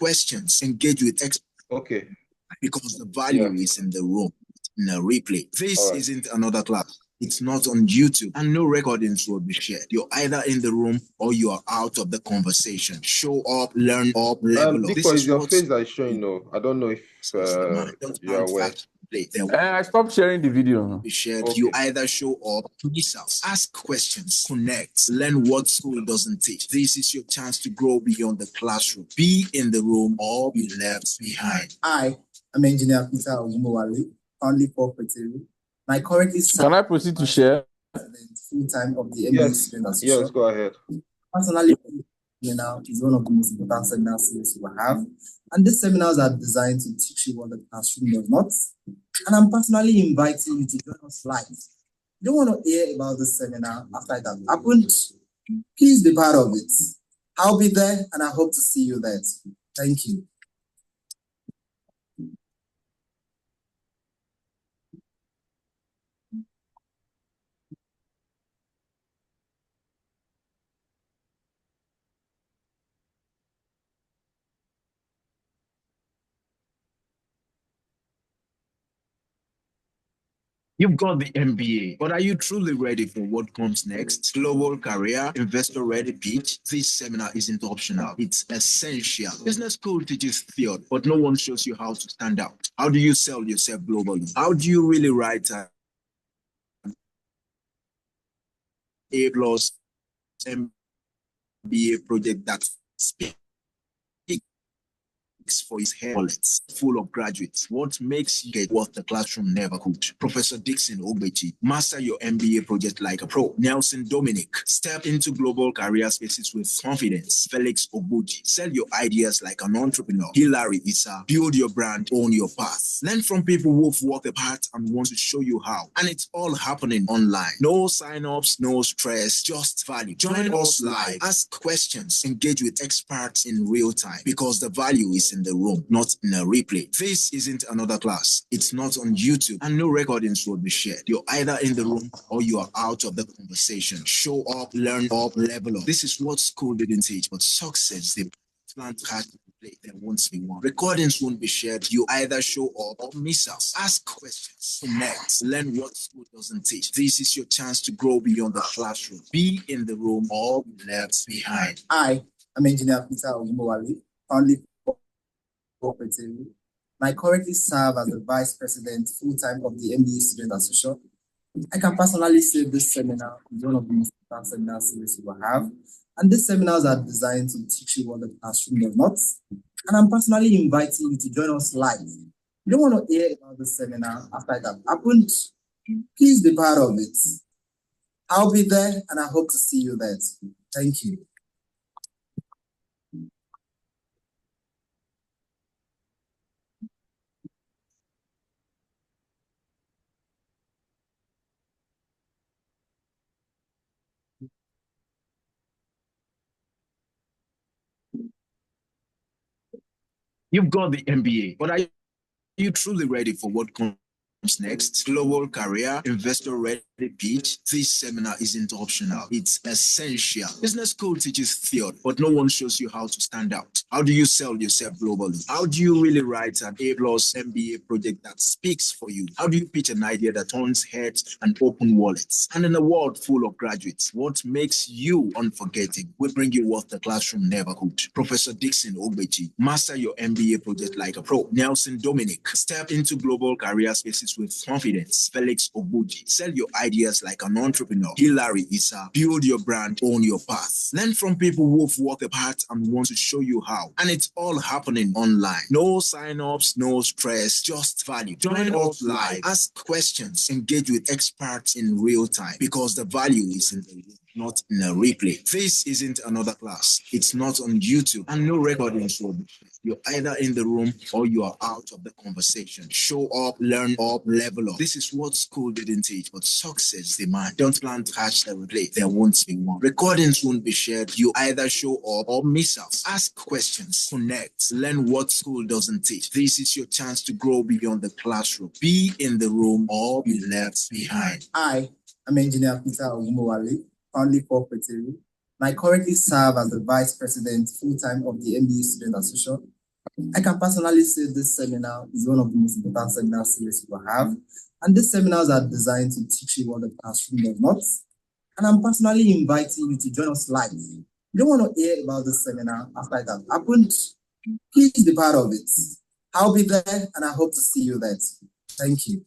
questions, engage with experts. Okay. Because the value is in the room, in a replay. This isn't another class. It's not on YouTube, and no recordings will be shared. You're either in the room or you are out of the conversation. Show up, learn up, level up. This is your face that is showing. No, I don't know if you are aware. I stopped sharing the video. Shared. Okay. You either show up, miss out, ask questions, connect, learn what school doesn't teach. This is your chance to grow beyond the classroom. Be in the room or be left behind. I'm Engineer Peter Ogumowale, only corporate. My currently Can I proceed to share? Full time of the MBA Students Association. Yes, go ahead. Personally, now is one of the most important seminar series we have, and these seminars are designed to teach you what the classroom does not. And I'm personally inviting you to join us live. If you don't want to hear about this seminar after it has happened, please be part of it. I'll be there, and I hope to see you there. Thank you. You've got the MBA, but are you truly ready for what comes next? Global career, investor ready pitch. This seminar isn't optional. It's essential. Business school teaches theory, but no one shows you how to stand out. How do you sell yourself globally? How do you really write an A+ MBA project that speaks for his hair wallets full of graduates? What makes you get what the classroom never could? Professor Dixon Ogbechi, master your MBA project like a pro. Nelson Dominic, step into global career spaces with confidence. Felix Obuji, sell your ideas like an entrepreneur. Hilary Issa, build your brand, own your path. Learn from people who've walked the path and want to show you how. And it's all happening online. No sign-ups, no stress, just value. Join us live. Ask questions. Engage with experts in real time, because the value is in the room, not in a replay. This isn't another class. It's not on YouTube, and no recordings will be shared. You're either in the room or you are out of the conversation. Show up, learn up, level up. This is what school didn't teach, but success they plan to have to play. There won't be one. Recordings won't be shared. You either show up or miss out. Ask questions, connect, learn what school doesn't teach. This is your chance to grow beyond the classroom. Be in the room or be left behind. I'm Engineer Peter Ogumowale, only cooperative. I currently serve as the Vice President full-time of the MBA Students Association. I can personally say this seminar is one of the most important seminar series we have. And these seminars are designed to teach you what the classroom does not. And I'm personally inviting you to join us live. If you don't want to hear about the seminar after it has happened, please be part of it. I'll be there, and I hope to see you there. Thank you. You've got the MBA, but are you truly ready for what comes next? Global career, investor ready pitch. This seminar isn't optional. It's essential. Business school teaches theory, but no one shows you how to stand out. How do you sell yourself globally? How do you really write an A+ MBA project that speaks for you? How do you pitch an idea that turns heads and open wallets? And in a world full of graduates, what makes you unforgettable? We bring you what the classroom never could. Professor Dixon Ogbechi, master your MBA project like a pro. Nelson Dominic, step into global career spaces with confidence. Felix Obuji, sell your ideas like an entrepreneur. Hilary Issa, build your brand, own your path. Learn from people who've walked the path and want to show you how. And it's all happening online. No sign-ups, no stress, just value. Join us live. Ask questions. Engage with experts in real time, because the value is in the room, not in a replay. This isn't another class. It's not on YouTube, and no recordings will be shared. You're either in the room or you are out of the conversation. Show up, learn up, level up. This is what school didn't teach, but success demand. Don't plan to catch the replay. There won't be one. Recordings won't be shared. You either show up or miss out. Ask questions, connect, learn what school doesn't teach. This is your chance to grow beyond the classroom. Be in the room or be left behind. I'm Engineer Peter Ogumowale, only cooperative. I currently serve as the Vice President full-time of the MBA Students Association. I can personally say this seminar is one of the most important seminar series we will have. And these seminars are designed to teach you what the classroom does not. And I'm personally inviting you to join us live. You don't want to hear about this seminar after it has happened. Please be part of it. I'll be there and I hope to see you there. Thank you.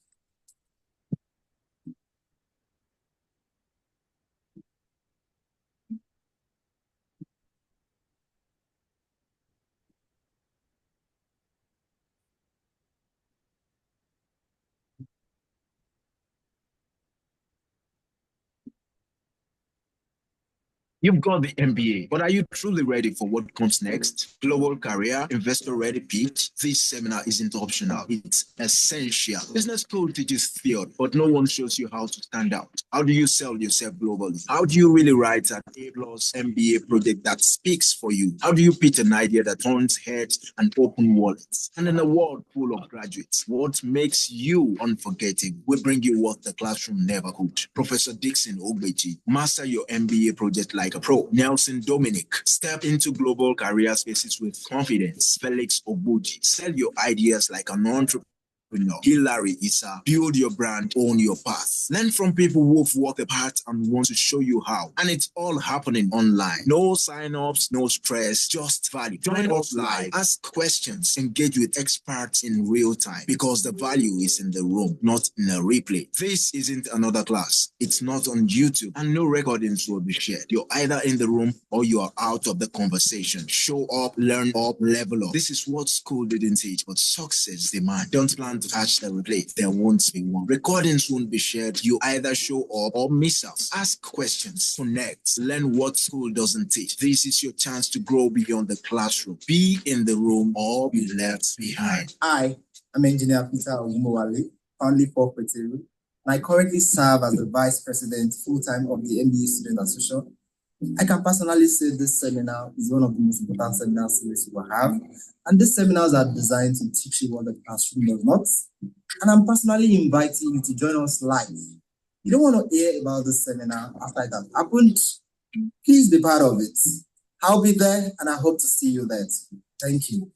You've got the MBA, but are you truly ready for what comes next? Global career, investor ready pitch. This seminar isn't optional, it's essential. Business school teaches theory, but no one shows you how to stand out. How do you sell yourself globally? How do you really write an A-plus MBA project that speaks for you? How do you pitch an idea that turns heads and open wallets? And in a world full of graduates, what makes you unforgettable? We bring you what the classroom never could. Professor Dixon Ogbechi, master your MBA project like a pro. Nelson Dominic, step into global career spaces with confidence. Felix Obuji, sell your ideas like an entrepreneur. Hilary Issa, build your brand, own your path. Learn from people who've walked the path and want to show you how. And it's all happening online. No sign-ups, no stress, just value. Join us live, ask questions, engage with experts in real time, because the value is in the room, not in a replay. This isn't another class. It's not on YouTube, and no recordings will be shared. You're either in the room or you are out of the conversation. Show up, learn up, level up. This is what school didn't teach, but success demands. Don't plan to catch the replay. There won't be one. Recordings won't be shared. You either show up or miss out. Ask questions, connect, learn what school doesn't teach. This is your chance to grow beyond the classroom. Be in the room or be left behind. I am Engineer Peter Ogumowale, currently Prof. and I currently serve as the Vice President full-time of the MBA Students Association. I can personally say this seminar is one of the most important seminar series we will have. And these seminars are designed to teach you what the classroom does not. And I'm personally inviting you to join us live. You don't want to hear about this seminar after it has happened. Please be part of it. I'll be there and I hope to see you there. Thank you.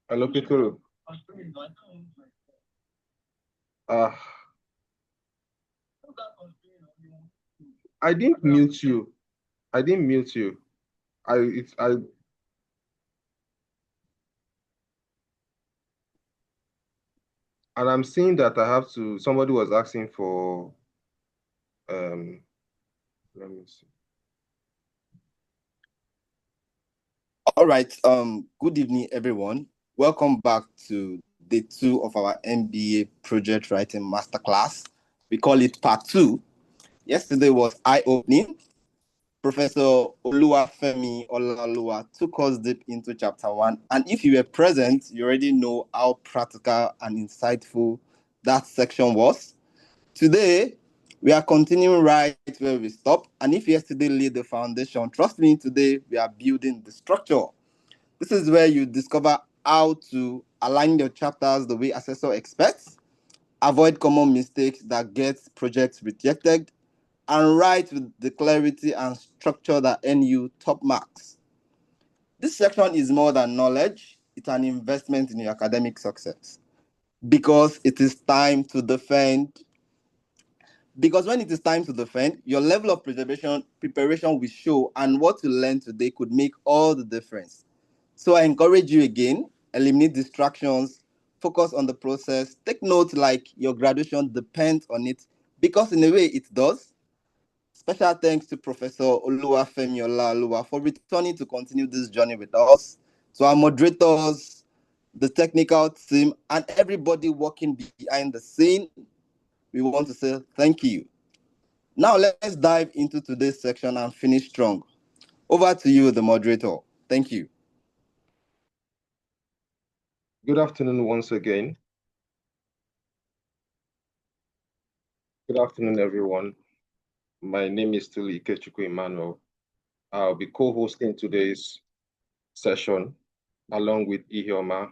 Hello, people. I didn't mute you. I didn't mute you. And I'm seeing that I have to. Somebody was asking for. Let me see. All right. Good evening, everyone. Welcome back to day 2 of our MBA project writing masterclass. We call it part 2. Yesterday was eye-opening. Professor Oluwafemi Olaoluwa took us deep into chapter 1. And if you were present, you already know how practical and insightful that section was. Today, we are continuing right where we stopped. And if yesterday laid the foundation, trust me, today we are building the structure. This is where you discover how to align your chapters the way assessor expects, avoid common mistakes that get projects rejected, and write with the clarity and structure that earn you top marks. This section is more than knowledge, it's an investment in your academic success. Because it is time to defend. Because when it is time to defend, your level of preparation will show, and what you learn today could make all the difference. So I encourage you again, eliminate distractions, focus on the process, take note like your graduation depends on it, because in a way it does. Special thanks to Professor Oluwafemi Olaoluwa for returning to continue this journey with us, to our moderators, the technical team, and everybody working behind the scene. We want to say thank you. Now let's dive into today's section and finish strong. Over to you, the moderator. Thank you. Good afternoon once again. Good afternoon, everyone. My name is still Ikechukwu Emmanuel. I'll be co-hosting today's session along with Ihioma.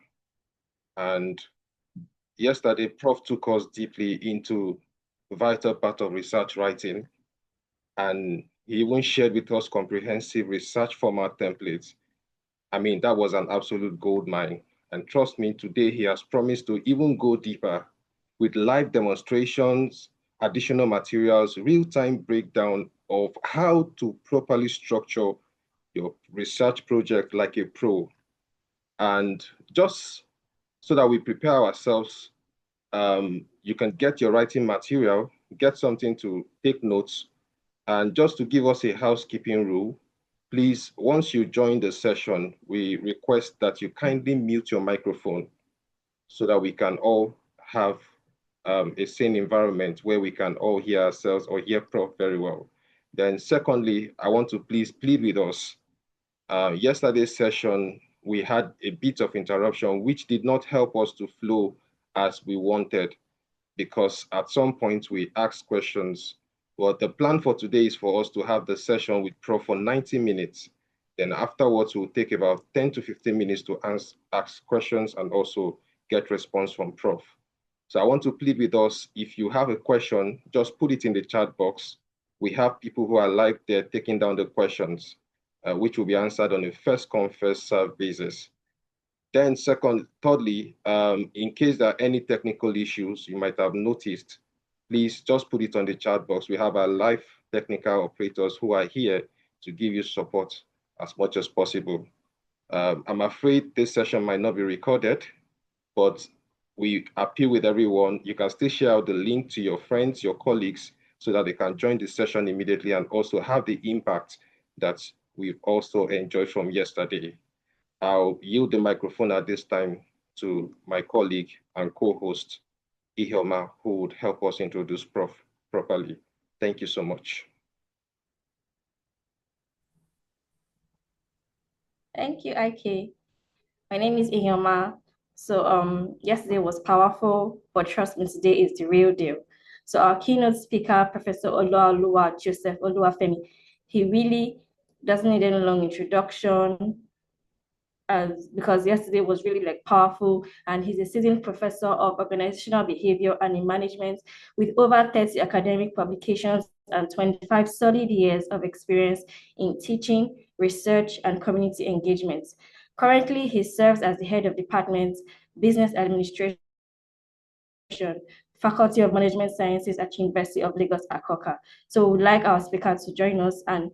And yesterday, Prof took us deeply into a vital part of research writing. And he even shared with us comprehensive research format templates. I mean, that was an absolute gold mine. And trust me, today he has promised to even go deeper with live demonstrations, additional materials, real-time breakdown of how to properly structure your research project like a pro. And just so that we prepare ourselves, you can get your writing material, get something to take notes, and just to give us a housekeeping rule, please, once you join the session, we request that you kindly mute your microphone so that we can all have a sane environment where we can all hear ourselves or hear Prof very well. Then secondly, I want to please plead with us. Yesterday's session, we had a bit of interruption, which did not help us to flow as we wanted, because at some point we asked questions. Well, the plan for today is for us to have the session with Prof for 90 minutes. Then afterwards, we'll take about 10 to 15 minutes to ask questions and also get response from Prof. So I want to plead with us, if you have a question, just put it in the chat box. We have people who are live there taking down the questions, which will be answered on a first come, first served basis. Then thirdly, in case there are any technical issues you might have noticed, please just put it on the chat box. We have our live technical operators who are here to give you support as much as possible. I'm afraid this session might not be recorded, but we appeal with everyone. You can still share out the link to your friends, your colleagues, so that they can join the session immediately and also have the impact that we've also enjoyed from yesterday. I'll yield the microphone at this time to my colleague and co-host, Ihioma, who would help us introduce Prof properly. Thank you so much. Thank you, IK. My name is Ihioma. So yesterday was powerful, but trust me, today is the real deal. So our keynote speaker, Professor Olaoluwa Oluwafemi, he really doesn't need any long introduction, because yesterday was really like powerful, and he's a seasoned professor of organizational behavior and in management with over 30 academic publications and 25 solid years of experience in teaching, research, and community engagement. Currently, he serves as the head of department, business administration, Faculty of Management Sciences at University of Lagos, Akoka. So we'd like our speaker to join us and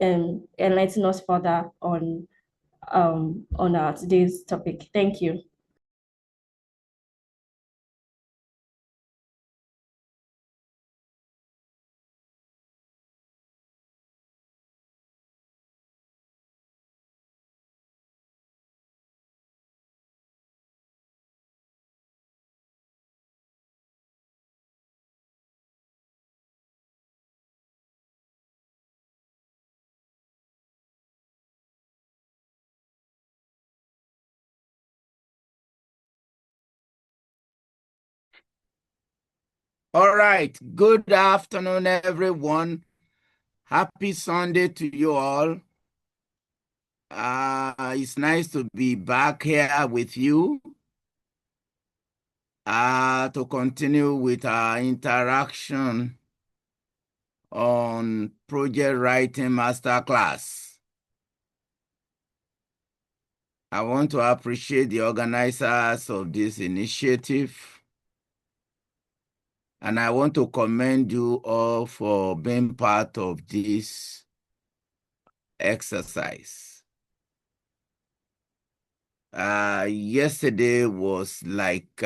enlighten us further on our today's topic. Thank you. All right. Good afternoon, everyone. Happy Sunday to you all. It's nice to be back here with you to continue with our interaction on Project Writing Masterclass. I want to appreciate the organizers of this initiative, and I want to commend you all for being part of this exercise. Yesterday was like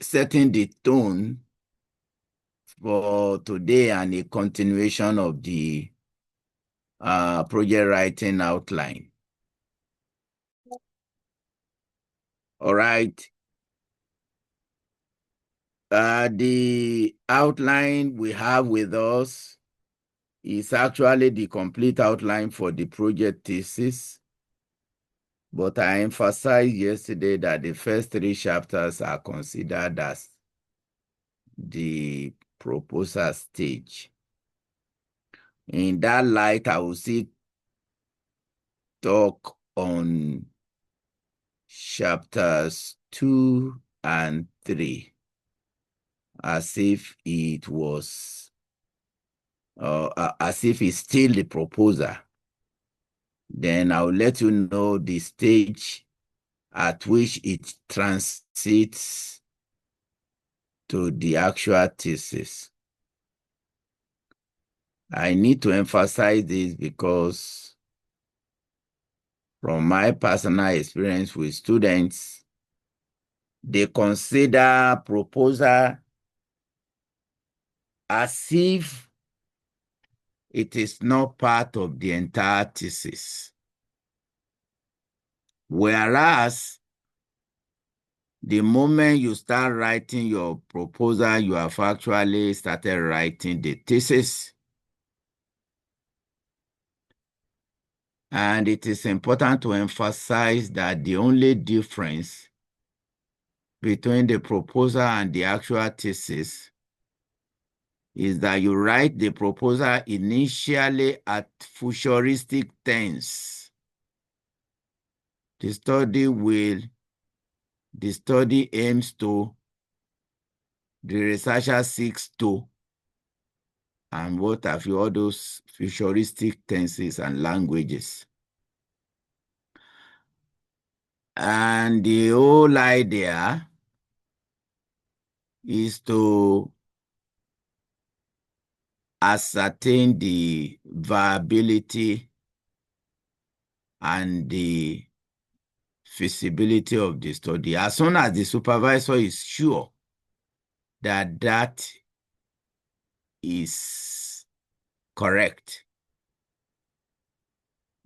setting the tone for today and a continuation of the project writing outline. All right. The outline we have with us is actually the complete outline for the project thesis. But I emphasized yesterday that the first 3 chapters are considered as the proposal stage. In that light, I will still talk on chapters 2 and 3 as if it was, as if it's still the proposal. Then I'll let you know the stage at which it transits to the actual thesis. I need to emphasize this because from my personal experience with students, they consider proposal as if it is not part of the entire thesis. Whereas, the moment you start writing your proposal, you have actually started writing the thesis. And it is important to emphasize that the only difference between the proposal and the actual thesis is that you write the proposal initially at futuristic tense. The study aims to, the researcher seeks to, and what have you, all those futuristic tenses and languages. And the whole idea is to ascertain the viability and the feasibility of the study. As soon as the supervisor is sure that that is correct,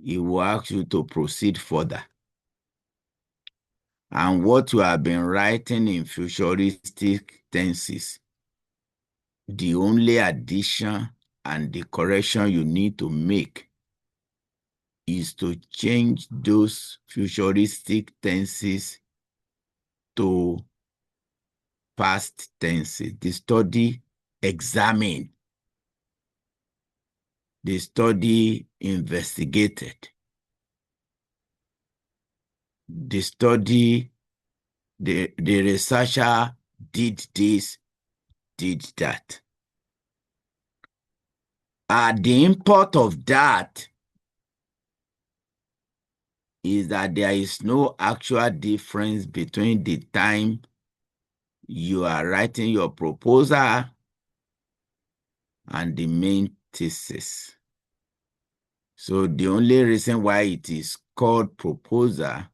he will ask you to proceed further. And what you have been writing in futuristic tenses, the only addition and the correction you need to make is to change those futuristic tenses to past tenses. The study examined, the study investigated, the study, the researcher did this, did that. The import of that is that there is no actual difference between the time you are writing your proposal and the main thesis. So the only reason why it is called proposal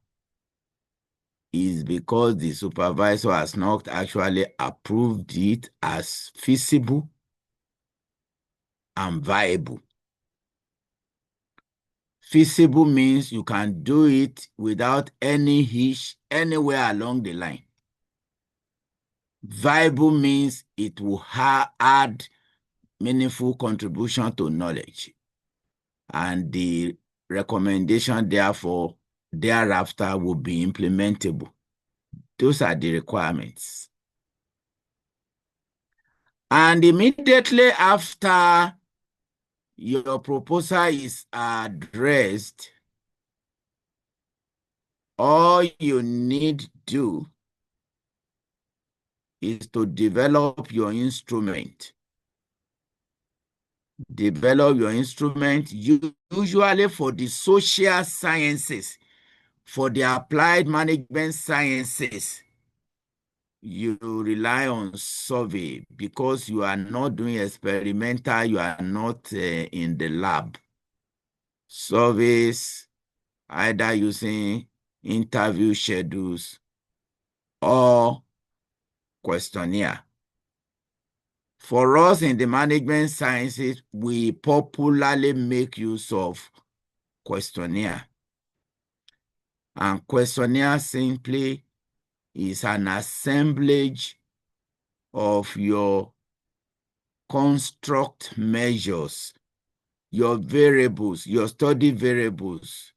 is because the supervisor has not actually approved it as feasible and viable. Feasible means you can do it without any hitch anywhere along the line. Viable means it will add meaningful contribution to knowledge. And the recommendation, therefore, thereafter will be implementable. Those are the requirements. And immediately after your proposal is addressed, all you need to do is to develop your instrument. Develop your instrument usually for the social sciences, for the applied management sciences. You rely on survey because you are not doing experimental, you are not in the lab. Surveys, either using interview schedules or questionnaire. For us in the management sciences, we popularly make use of questionnaire. And questionnaire simply is an assemblage of your construct measures, your variables, your study variables,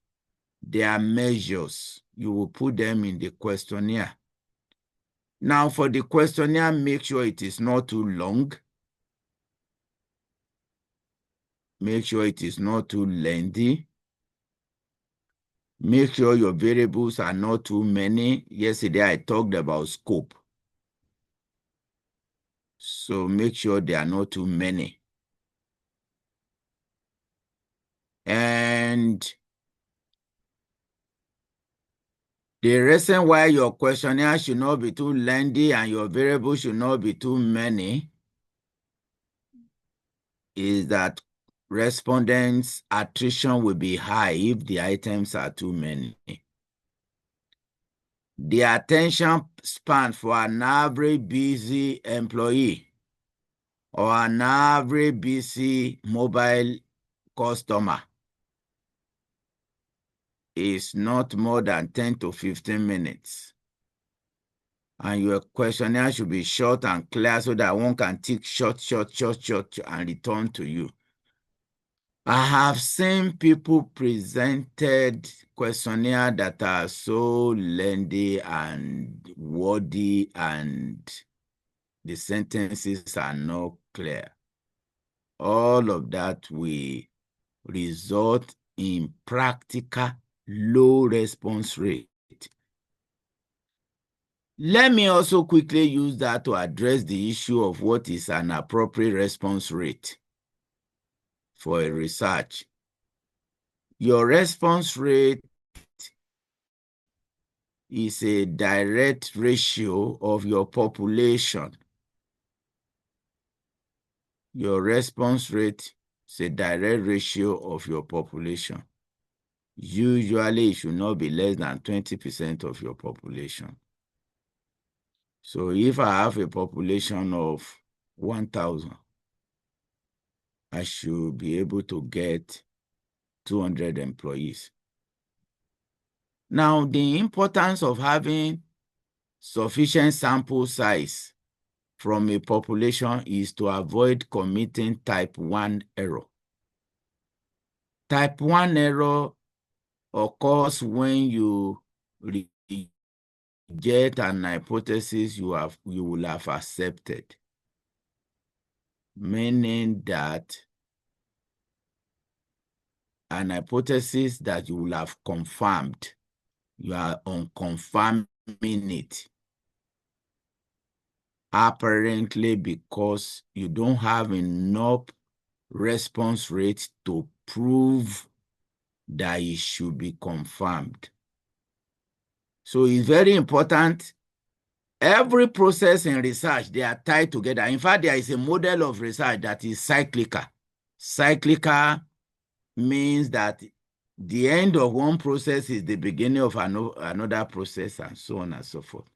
There are measures. You will put them in the questionnaire. Now, for the questionnaire, make sure it is not too long. Make sure it is not too lengthy. Make sure your variables are not too many. Yesterday, I talked about scope. So make sure they are not too many. And the reason why your questionnaire should not be too lengthy and your variables should not be too many is that respondents' attrition will be high if the items are too many. The attention span for an average busy employee or an average busy mobile customer is not more than 10 to 15 minutes. And your questionnaire should be short and clear so that one can tick short, and return to you. I have seen people presented questionnaire that are so lengthy and wordy and the sentences are not clear. All of that will result in practical low response rate. Let me also quickly use that to address the issue of what is an appropriate response rate for a research. Your response rate is a direct ratio of your population. Your response rate is a direct ratio of your population. Usually, it should not be less than 20% of your population. So if I have a population of 1,000, I should be able to get 200 employees. Now, the importance of having sufficient sample size from a population is to avoid committing type 1 error. Type 1 error occurs when you reject an hypothesis you will have accepted, meaning that an hypothesis that you will have confirmed, you are unconfirming it, apparently because you don't have enough response rate to prove that it should be confirmed. So it's very important. Every process in research, they are tied together. In fact, there is a model of research that is cyclical. Cyclical means that the end of one process is the beginning of another process, and so on and so forth.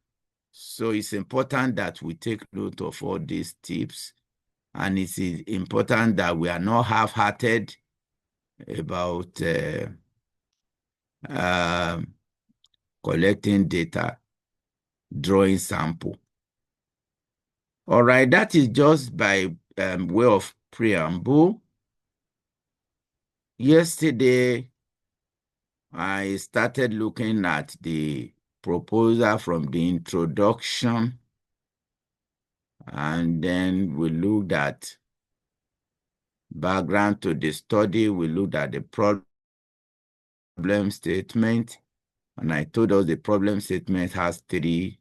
So it's important that we take note of all these tips, and it's important that we are not half-hearted about collecting data, drawing sample. All right, that is just by way of preamble. Yesterday, I started looking at the proposal from the introduction, and then we looked at background to the study. We looked at the problem statement, and I told us the problem statement has 3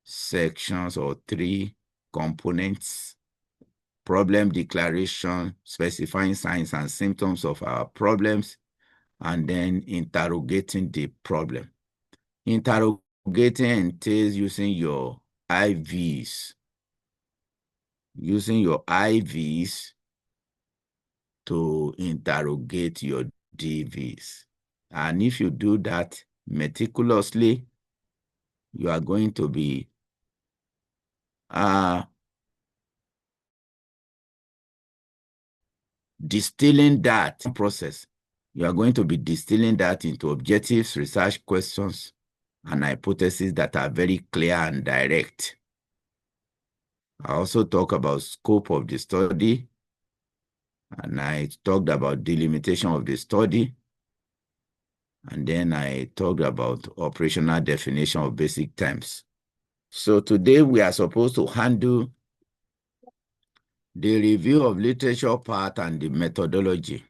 sections or 3 components: problem declaration, specifying signs and symptoms of our problems, and then interrogating the problem. Interrogating entails using your IVs. Using your IVs to interrogate your DVs. And if you do that meticulously, you are going to be distilling that process. You are going to be distilling that into objectives, research questions, and hypotheses that are very clear and direct. I also talk about scope of the study, and I talked about delimitation of the study. And then I talked about operational definition of basic terms. So today we are supposed to handle the review of literature part and the methodology.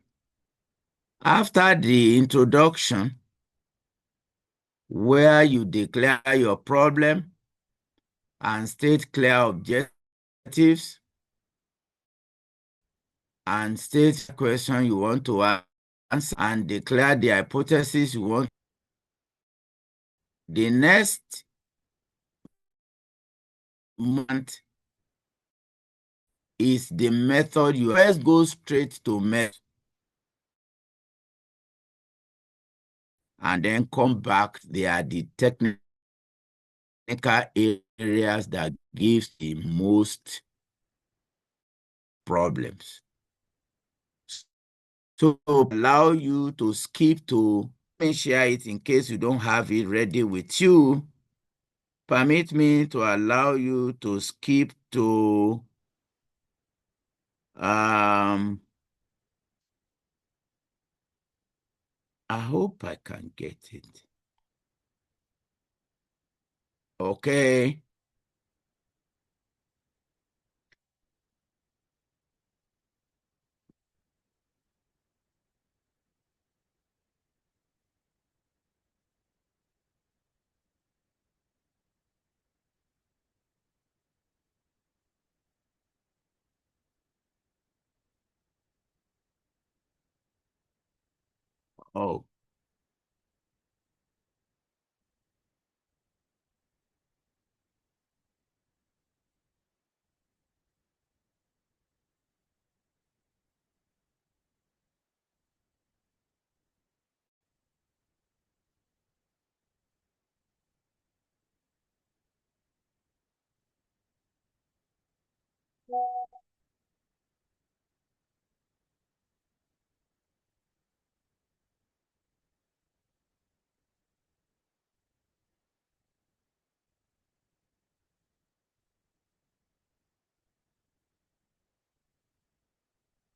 After the introduction, where you declare your problem and state clear objectives and state the question you want to answer and declare the hypothesis you want. The next month is the method. You first go straight to method and then come back. They are the technical areas that gives the most problems. So allow you to skip to share it in case you don't have it ready with you. Permit me to allow you to skip to I hope I can get it. Okay. Oh.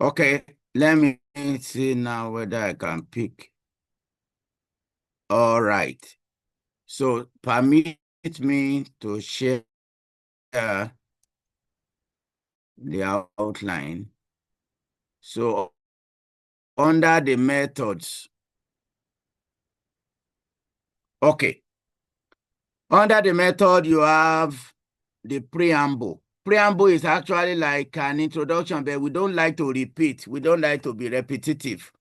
Okay, let me see now whether I can pick. All right. So permit me to share the outline. So under the methods, okay. Under the method, you have the preamble. Preamble is actually like an introduction, but we don't like to repeat. We don't like to be repetitive.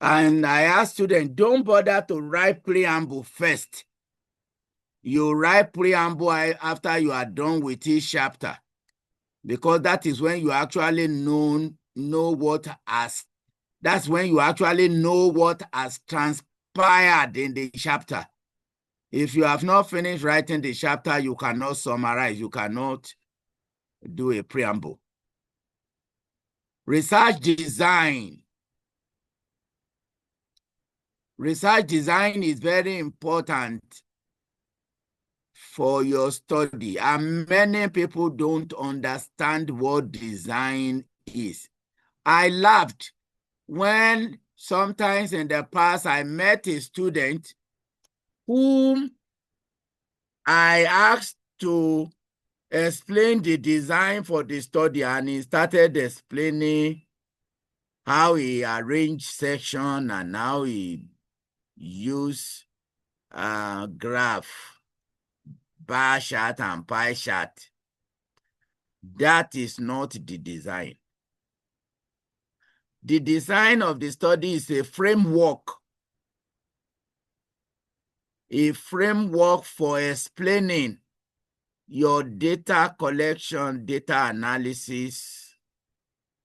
And I ask students, don't bother to write preamble first. You write preamble after you are done with each chapter, because that is when you actually know what has, that's when you actually know what has transpired in the chapter. If you have not finished writing the chapter, you cannot summarize, you cannot do a preamble. Research design. Research design is very important for your study, and many people don't understand what design is. I laughed when sometimes in the past I met a student whom I asked to explain the design for the study, and he started explaining how he arranged section and how he used graph, bar chart and pie chart. That is not the design. The design of the study is a framework for explaining your data collection, data analysis,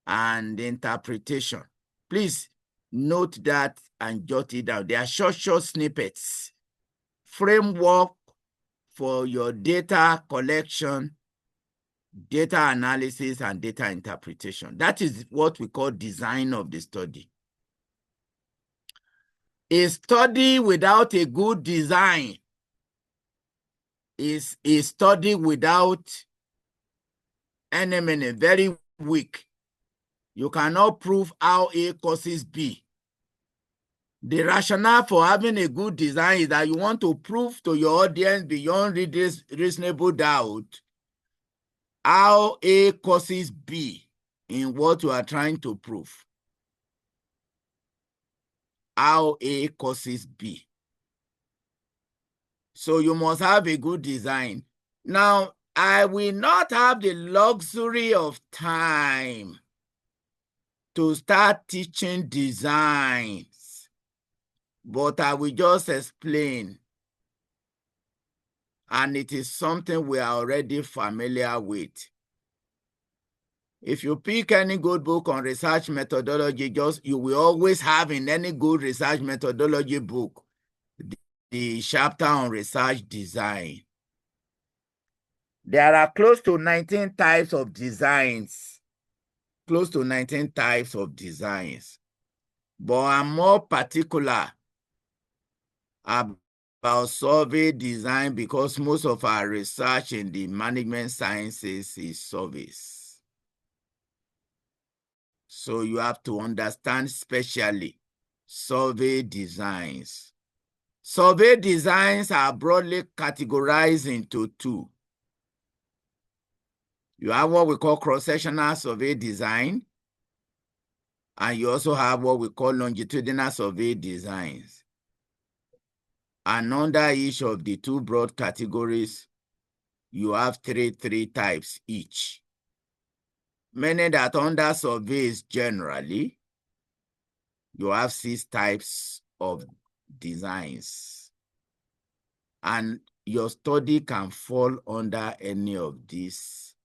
and interpretation. Please note that and jot it down. They are short snippets. Framework for your data collection, data analysis, and data interpretation. That is what we call design of the study. A study without a good design is a study without any meaning, very weak. You cannot prove how A causes B. The rationale for having a good design is that you want to prove to your audience beyond reasonable doubt how A causes B in what you are trying to prove. How A causes B. So you must have a good design. Now, I will not have the luxury of time to start teaching designs, but I will just explain. And it is something we are already familiar with. If you pick any good book on research methodology, you will always have in any good research methodology book the chapter on research design. There are close to 19 types of designs. Close to 19 types of designs. But I'm more particular about survey design because most of our research in the management sciences is surveys. So you have to understand specially survey designs. Survey designs are broadly categorized into two. You have what we call cross-sectional survey design, and you also have what we call longitudinal survey designs. And under each of the two broad categories, you have three types each. Meaning that under surveys generally, you have 6 types of designs. And your study can fall under any of these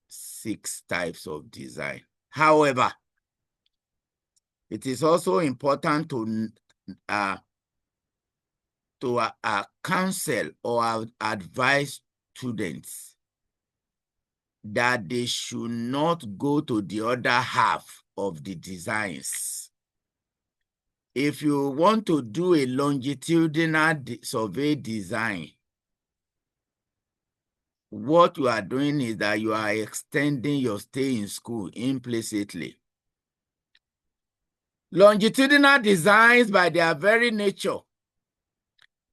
6 types of design. However, it is also important to counsel or advise students that they should not go to the other half of the designs. If you want to do a longitudinal survey design, what you are doing is that you are extending your stay in school implicitly. Longitudinal designs, by their very nature,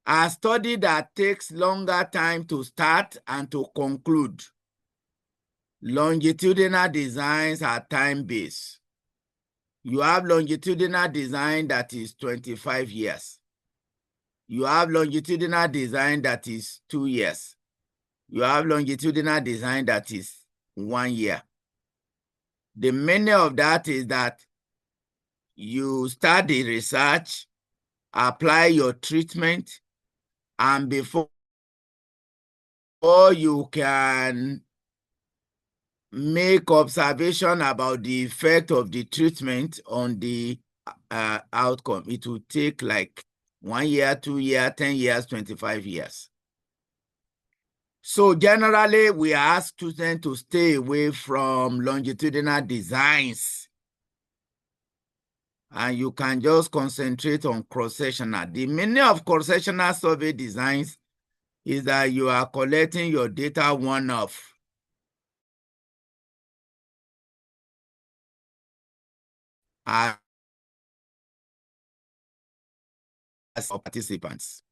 are study that takes longer time to start and to conclude. Longitudinal designs are time-based. You have longitudinal design that is 25 years. You have longitudinal design that is 2 years. You have longitudinal design that is 1 year. The meaning of that is that you start the research, apply your treatment, and before you can make observation about the effect of the treatment on the outcome, it will take like 1 year, 2 years, 10 years, 25 years. So generally, we ask students to stay away from longitudinal designs. And you can just concentrate on cross-sectional. The meaning of cross-sectional survey designs is that you are collecting your data one-off. As participants.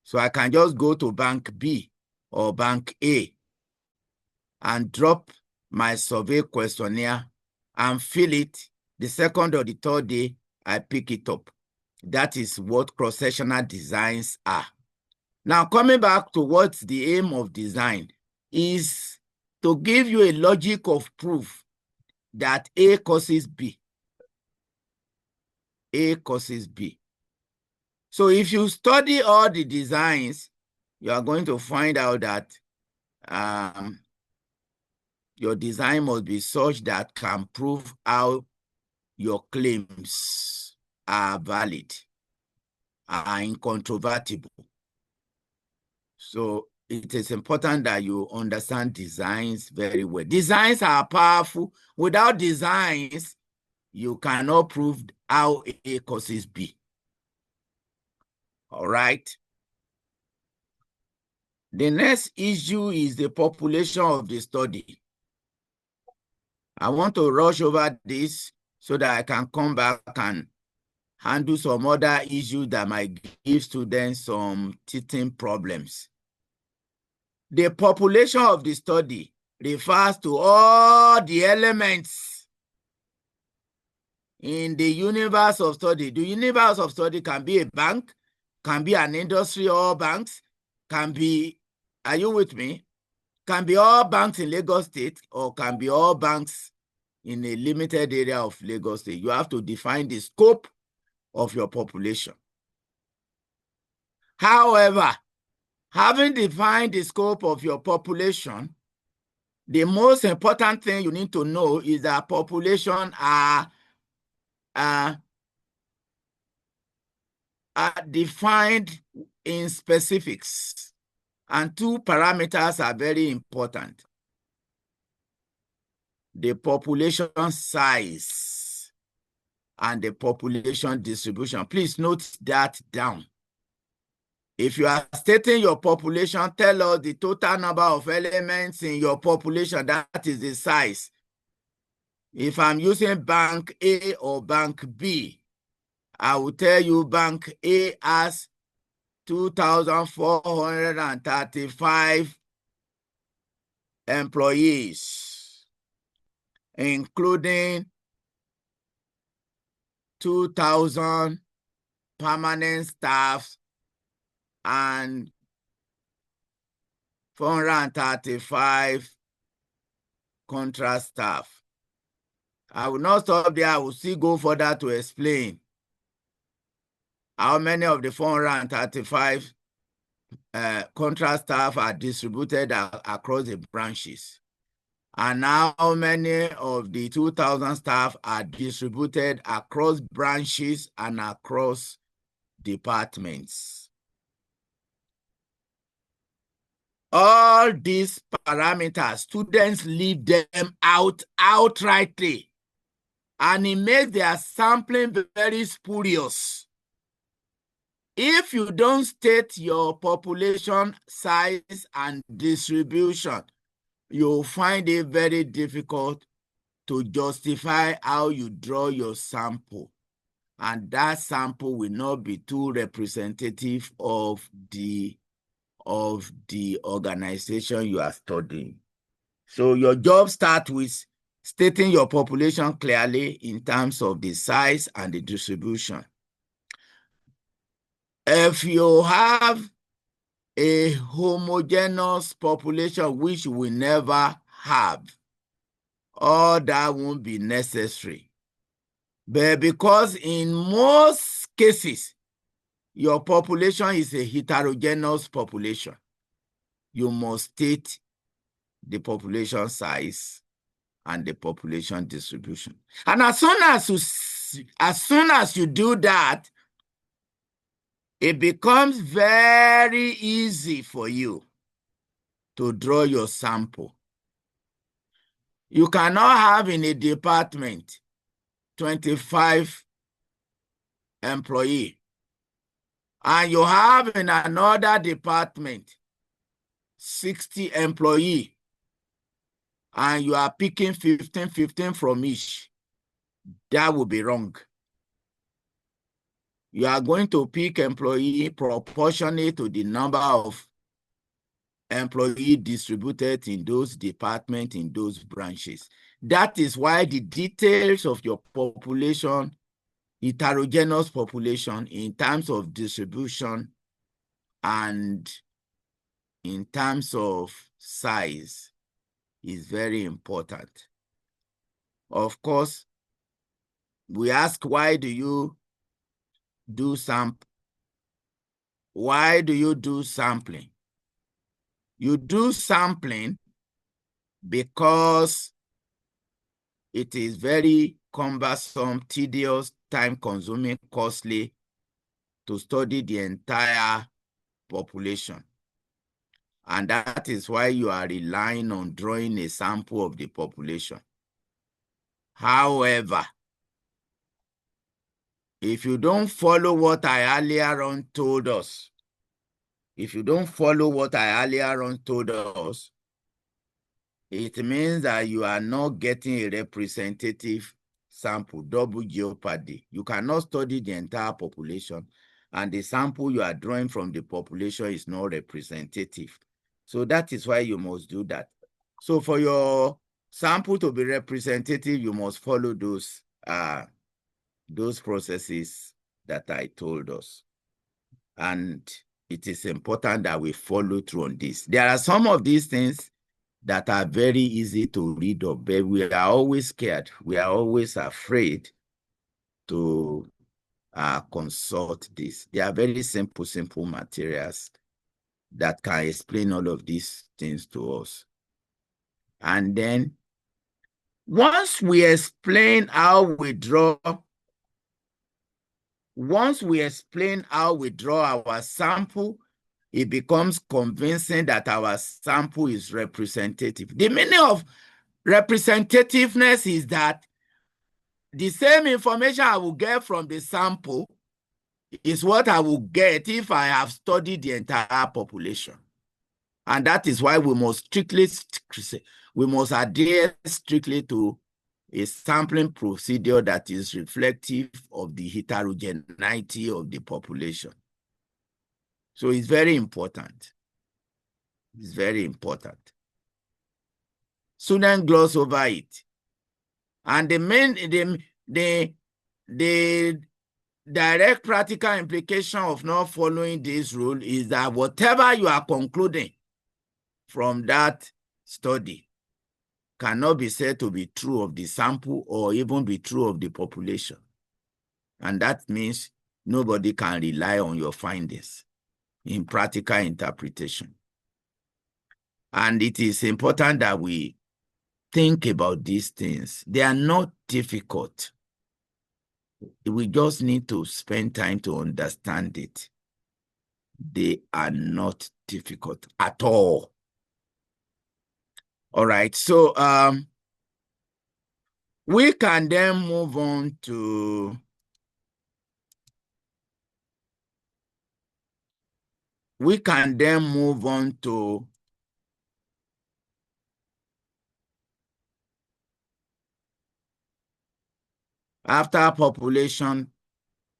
So I can just go to Bank B or Bank A and drop my survey questionnaire and fill it. The second or the third day, I pick it up. That is what cross-sectional designs are. Now, coming back to what's the aim of design is to give you a logic of proof that A causes B. A causes B. So if you study all the designs, you are going to find out that your design must be such that can prove how your claims are valid, are incontrovertible. So it is important that you understand designs very well. Designs are powerful. Without designs, you cannot prove how A causes B. All right. The next issue is the population of the study. I want to rush over this so that I can come back and handle some other issues that might give students some teaching problems. The population of the study refers to all the elements in the universe of study. The universe of study can be a bank, can be an industry, all banks, can be, are you with me? Can be all banks in Lagos State, or can be all banks in a limited area of Lagos State. You have to define the scope of your population. However, having defined the scope of your population, the most important thing you need to know is that population are defined in specifics, and two parameters are very important: the population size and the population distribution. Please note that down. If you are stating your population, tell us the total number of elements in your population, that is the size. If I'm using bank A or bank B, I will tell you bank A has 2,435 employees, including 2,000 permanent staff and 435 contract staff. I will not stop there. I will still go further to explain how many of the 435 contract staff are distributed across the branches, and how many of the 2,000 staff are distributed across branches and across departments. All these parameters, students leave them out outrightly, and it makes their sampling very spurious. If you don't state your population size and distribution, you'll find it very difficult to justify how you draw your sample. And that sample will not be too representative of the organization you are studying. So your job starts with stating your population clearly in terms of the size and the distribution. If you have a homogeneous population, which we never have, all that won't be necessary. But because in most cases, your population is a heterogeneous population, you must state the population size and the population distribution. And as soon as you do that, it becomes very easy for you to draw your sample. You cannot have in a department 25 employees, and you have in another department 60 employees, and you are picking 15 from each. That would be wrong. You are going to pick employee proportionate to the number of employees distributed in those departments, in those branches. That is why the details of your population, heterogeneous population, in terms of distribution and in terms of size, is very important. Of course, we ask, why do you do Why do you do sampling? You do sampling because it is very cumbersome, tedious, time-consuming, costly to study the entire population. And that is why you are relying on drawing a sample of the population. However, if you don't follow what I earlier on told us, it means that you are not getting a representative sample, double jeopardy. You cannot study the entire population, and the sample you are drawing from the population is not representative. So that is why you must do that. So for your sample to be representative, you must follow those processes that I told us. And it is important that we follow through on this. There are some of these things that are very easy to read up, but we are always scared. We are always afraid to consult this. They are very simple materials that can explain all of these things to us. And then once we explain how we draw our sample, it becomes convincing that our sample is representative. The meaning of representativeness is that the same information I will get from the sample is what I will get if I have studied the entire population. And that is why we must adhere strictly to a sampling procedure that is reflective of the heterogeneity of the population. So it's very important. It's very important. Students gloss over it. And the direct practical implication of not following this rule is that whatever you are concluding from that study cannot be said to be true of the sample or even be true of the population. And that means nobody can rely on your findings in practical interpretation. And it is important that we think about these things. They are not difficult. We just need to spend time to understand it. They are not difficult at all. All right, so we can then move on to after population,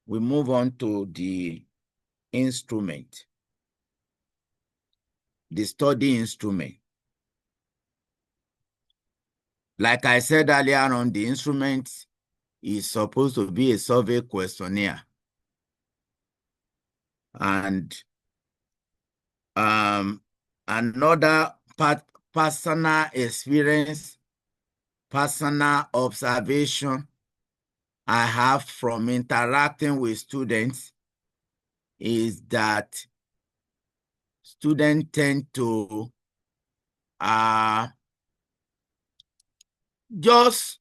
we move on to the instrument, the study instrument. Like I said earlier on, the instrument is supposed to be a survey questionnaire. And another personal experience, personal observation I have from interacting with students is that students tend to just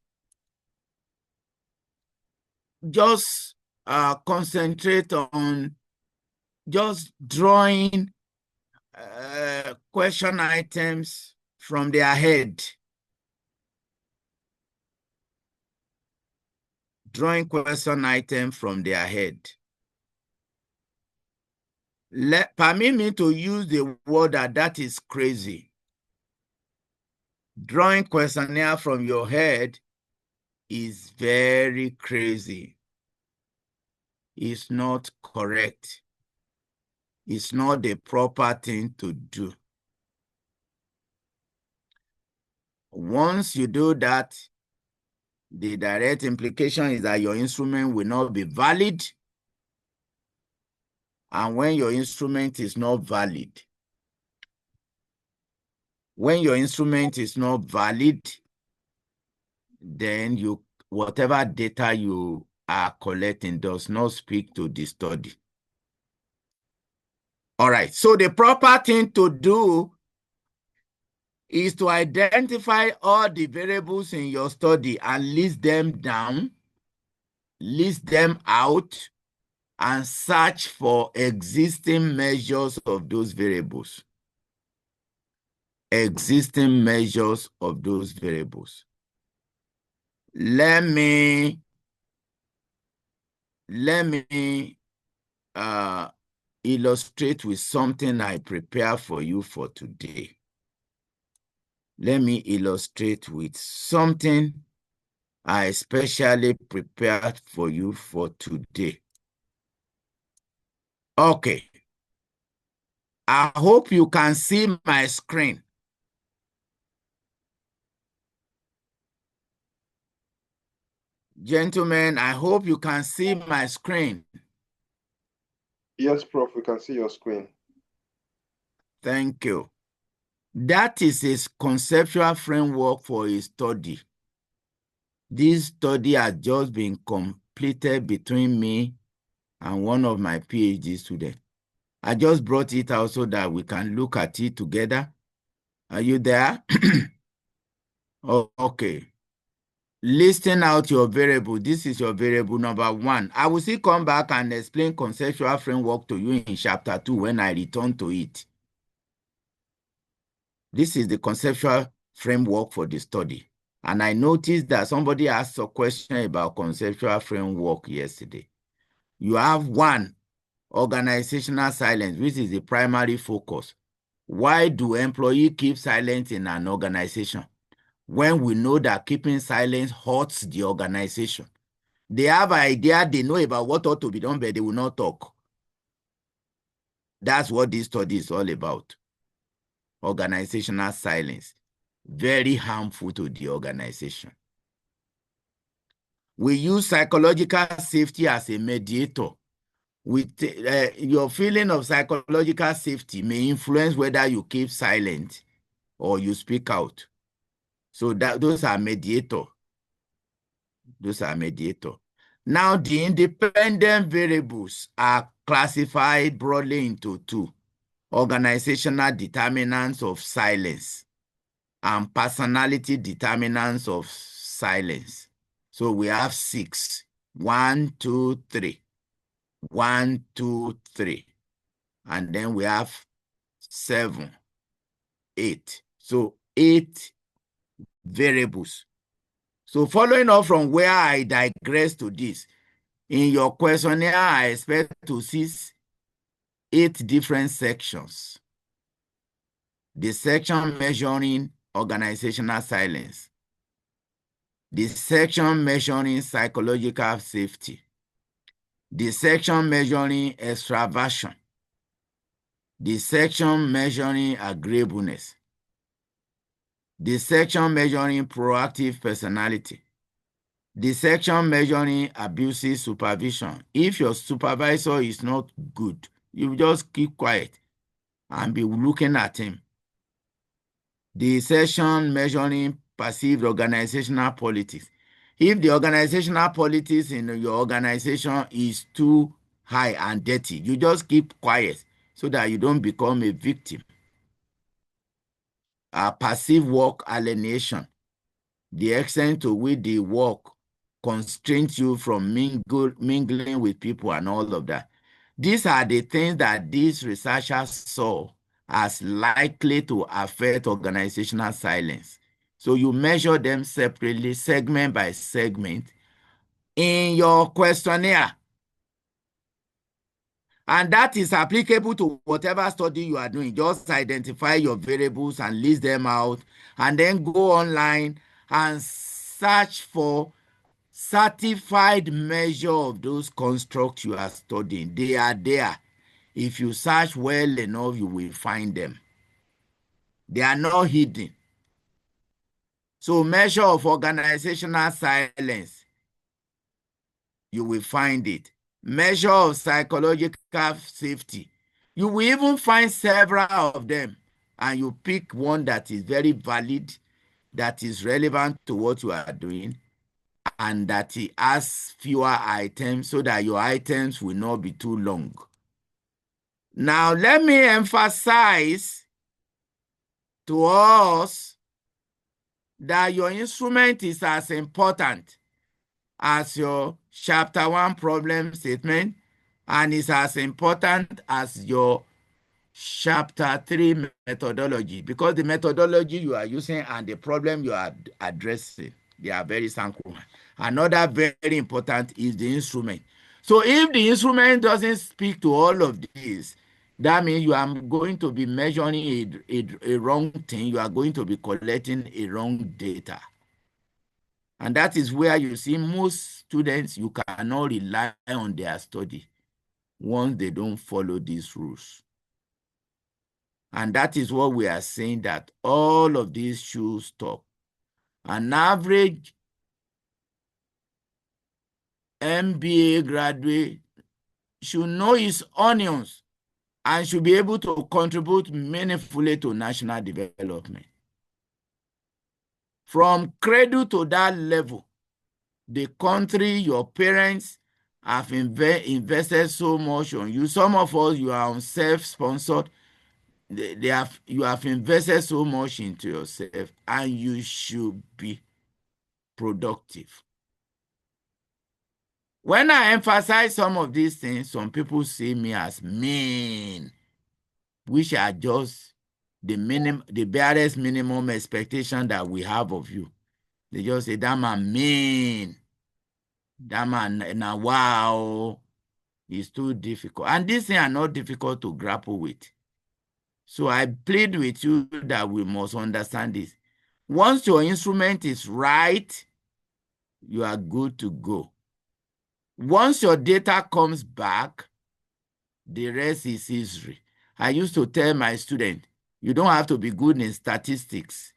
concentrate on just drawing question items from their head. Drawing question items from their head. Permit me to use the word that is crazy. Drawing questionnaire from your head is very crazy. It's not correct. It's not the proper thing to do. Once you do that, the direct implication is that your instrument will not be valid. And when your instrument is not valid, then whatever data you are collecting does not speak to the study. All right, so the proper thing to do is to identify all the variables in your study and list them down, list them out, and search for existing measures of those variables. Existing measures of those variables. Let me illustrate with something I prepared for you for today. Let me illustrate with something I especially prepared for you for today. Okay. I hope you can see my screen. Gentlemen, I hope you can see my screen. Yes, Prof, we can see your screen. Thank you. That is a conceptual framework for a study. This study has just been completed between me and one of my PhD students. I just brought it out so that we can look at it together. Are you there? Oh, okay. Listing out your variable. This is your variable number 1. I will still come back and explain conceptual framework to you in chapter 2 when I return to it. This is the conceptual framework for the study. And I noticed that somebody asked a question about conceptual framework yesterday. You have 1, organizational silence, which is the primary focus. Why do employees keep silent in an organization? When we know that keeping silence hurts the organization. They have an idea, they know about what ought to be done, but they will not talk. That's what this study is all about. Organizational silence. Very harmful to the organization. We use psychological safety as a mediator. Your feeling of psychological safety may influence whether you keep silent or you speak out. So those are mediator. Those are mediator. Now, the independent variables are classified broadly into 2. Organizational determinants of silence and personality determinants of silence. So we have 6. 1, 2, 3. 1, 2, 3. And then we have 7, 8. So 8 variables. So following up from where I digress to this, in your questionnaire, I expect to see 8 different sections. The section measuring organizational silence. The section measuring psychological safety. The section measuring extraversion. The section measuring agreeableness. The section measuring proactive personality. The section measuring abusive supervision. If your supervisor is not good, you just keep quiet and be looking at him. The section measuring perceived organizational politics. If the organizational politics in your organization is too high and dirty, you just keep quiet so that you don't become a victim. Passive work alienation. The extent to which the work constrains you from mingling with people and all of that. These are the things that these researchers saw as likely to affect organizational silence. So you measure them separately, segment by segment, in your questionnaire. And that is applicable to whatever study you are doing. Just identify your variables and list them out, and then go online and search for certified measure of those constructs you are studying. They are there. If you search well enough, you will find them. They are not hidden. So measure of organizational silence, you will find it. Measure of psychological safety, you will even find several of them, and you pick one that is very valid, that is relevant to what you are doing, and that it has fewer items so that your items will not be too long. Now, let me emphasize to us that your instrument is as important as your chapter 1 problem statement, and is as important as your chapter 3 methodology, because the methodology you are using and the problem you are addressing, they are very synchronous. Another very important is the instrument. So if the instrument doesn't speak to all of these, that means you are going to be measuring a wrong thing. You are going to be collecting a wrong data. And that is where you see most students, you cannot rely on their study once they don't follow these rules. And that is what we are saying, that all of these should stop. An average MBA graduate should know his onions and should be able to contribute meaningfully to national development. From cradle to that level, the country, your parents have invested so much on you. Some of us, you are on self-sponsored. You have invested so much into yourself, and you should be productive. When I emphasize some of these things, some people see me as mean, which are just the barest minimum expectation that we have of you. They just say, that man mean. That man, now wow, it's too difficult. And these things are not difficult to grapple with. So I plead with you that we must understand this. Once your instrument is right, you are good to go. Once your data comes back, the rest is history. I used to tell my students, you don't have to be good in statistics.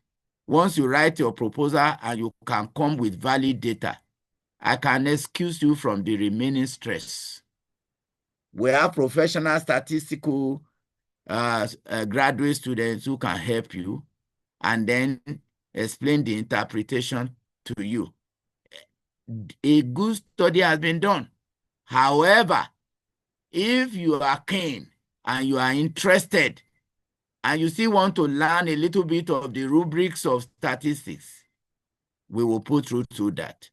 Once you write your proposal and you can come with valid data, I can excuse you from the remaining stress. We have professional statistical graduate students who can help you and then explain the interpretation to you. A good study has been done. However, if you are keen and you are interested and you still want to learn a little bit of the rubrics of statistics, we will put through to that.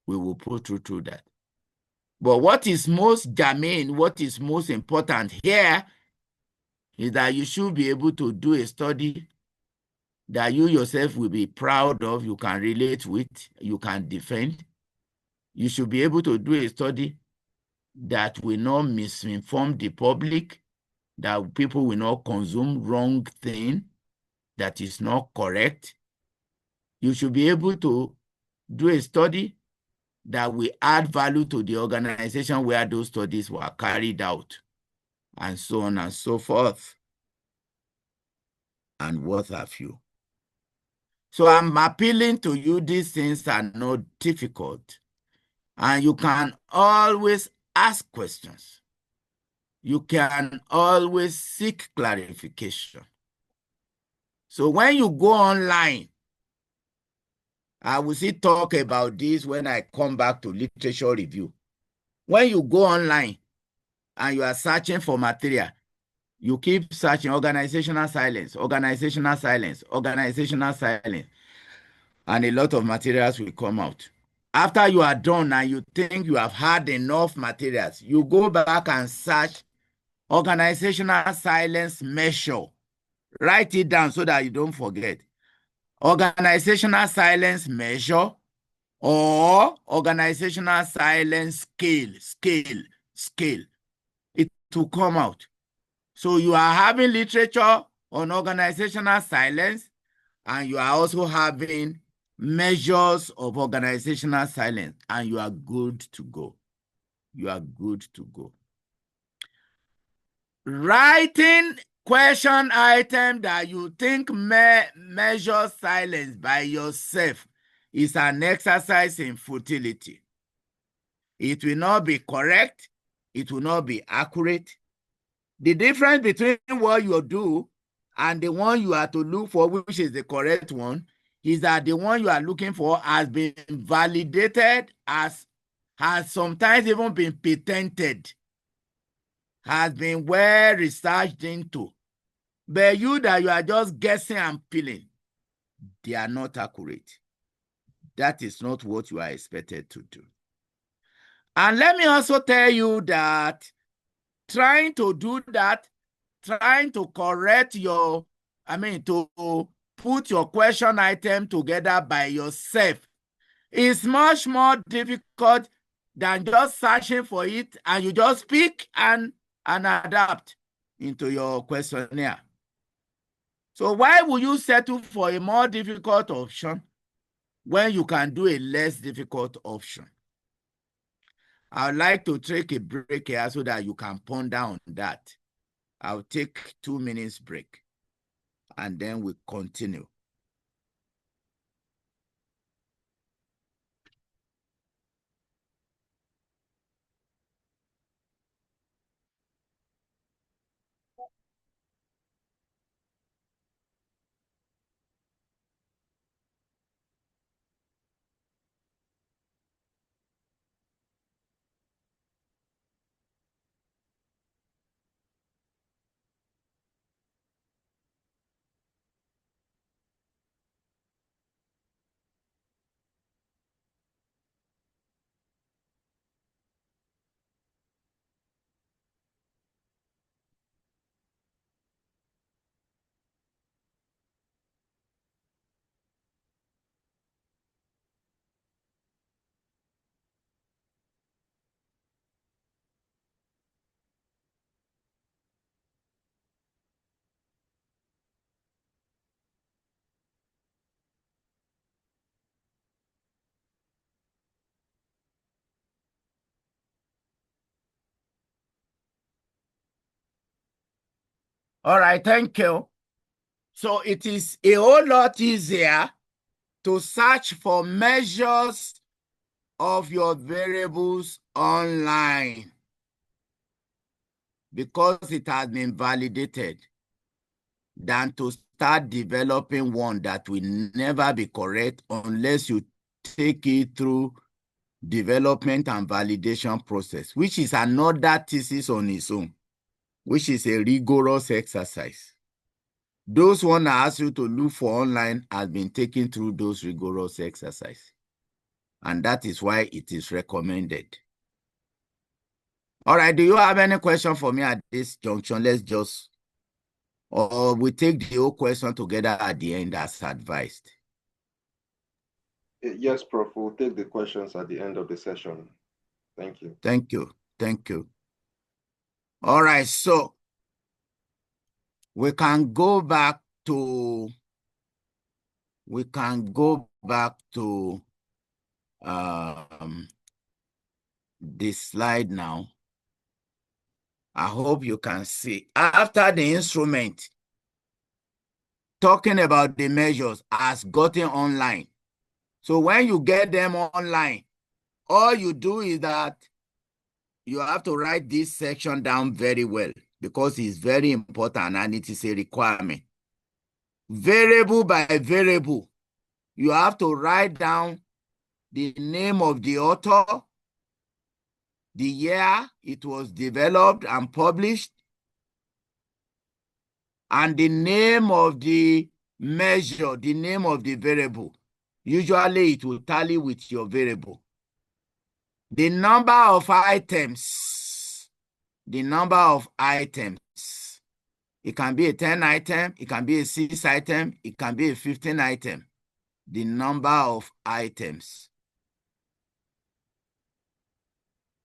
We will put through that. But what is most germane, what is most important here is that you should be able to do a study that you yourself will be proud of, you can relate with, you can defend. You should be able to do a study that will not misinform the public, that people will not consume wrong thing that is not correct. You should be able to do a study that will add value to the organization where those studies were carried out, and so on and so forth, and what have you. So I'm appealing to you, these things are not difficult, and you can always ask questions. You can always seek clarification. So when you go online, I will still talk about this when I come back to literature review. When you go online and you are searching for material, you keep searching organizational silence, organizational silence, organizational silence, and a lot of materials will come out. After you are done and you think you have had enough materials, you go back and search organizational silence measure. Write it down so that you don't forget. Organizational silence measure or organizational silence scale. It will come out. So you are having literature on organizational silence, and you are also having measures of organizational silence, and you are good to go. You are good to go. Writing question item that you think measure silence by yourself is an exercise in futility. It will not be correct. It will not be accurate. The difference between what you do and the one you are to look for, which is the correct one, is that the one you are looking for has been validated, has sometimes even been patented, has been well researched into. But you are just guessing and feeling, they are not accurate. That is not what you are expected to do. And let me also tell you that trying to do that, trying to correct to put your question item together by yourself is much more difficult than just searching for it and you just pick and adapt into your questionnaire. So why would you settle for a more difficult option when you can do a less difficult option. I'd like to take a break here so that you can ponder on that. I'll take 2 minutes break and then we continue. All right, thank you. So it is a whole lot easier to search for measures of your variables online because it has been validated than to start developing one that will never be correct unless you take it through development and validation process, which is another thesis on its own, which is a rigorous exercise. Those one I ask you to look for online has been taken through those rigorous exercises. And that is why it is recommended. All right, do you have any question for me at this junction? Let's just, or we take the whole question together at the end as advised. Yes, Prof. We'll take the questions at the end of the session. Thank you. Thank you. Thank you. All right, so we can go back to this slide now. I hope you can see. After the instrument, talking about the measures has gotten online. So when you get them online, all you do is that you have to write this section down very well because it's very important and it is a requirement. Variable by variable, you have to write down the name of the author, the year it was developed and published, and the name of the measure, the name of the variable. Usually it will tally with your variable. The number of items, the number of items. It can be a 10 item, it can be a 6 item, it can be a 15 item. The number of items.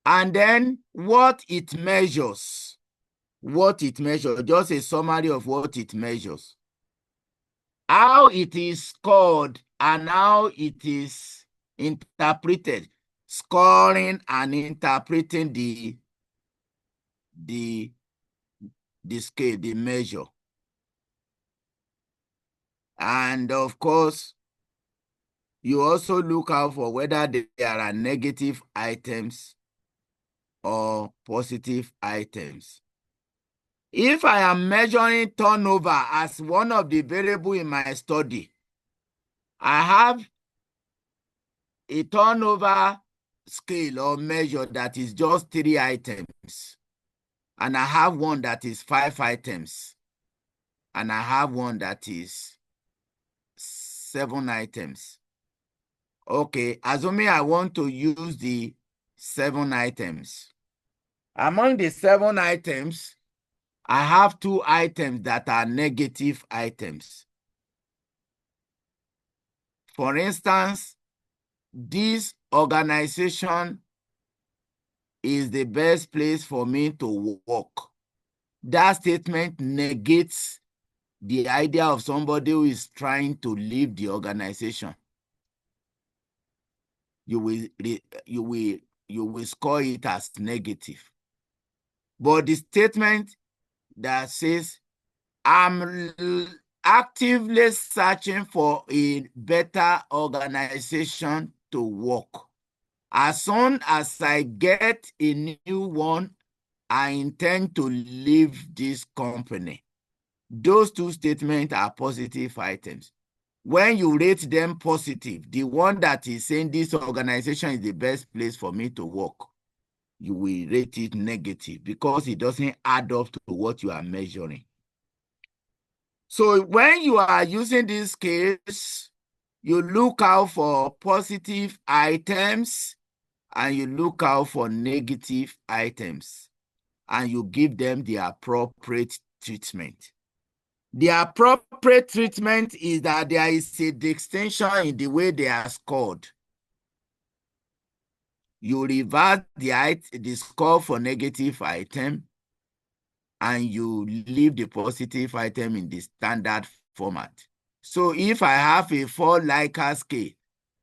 And then what it measures. What it measures, just a summary of what it measures. How it is scored and how it is interpreted. Scoring and interpreting the scale, the measure. And of course, you also look out for whether there are negative items or positive items. If I am measuring turnover as one of the variables in my study, I have a turnover scale or measure that is just 3 items. And I have one that is 5 items. And I have one that is 7 items. Okay, assuming I want to use the 7 items. Among the 7 items, I have 2 items that are negative items. For instance, this organization is the best place for me to work. That statement negates the idea of somebody who is trying to leave the organization. you will score it as negative. But the statement that says, I'm actively searching for a better organization to work. As soon as I get a new one, I intend to leave this company. Those two statements are positive items. When you rate them positive, the one that is saying this organization is the best place for me to work, you will rate it negative because it doesn't add up to what you are measuring. So when you are using this case, you look out for positive items and you look out for negative items and you give them the appropriate treatment. The appropriate treatment is that there is a distinction in the way they are scored. You reverse the score for negative item and you leave the positive item in the standard format. So if I have a 4 Likert scale,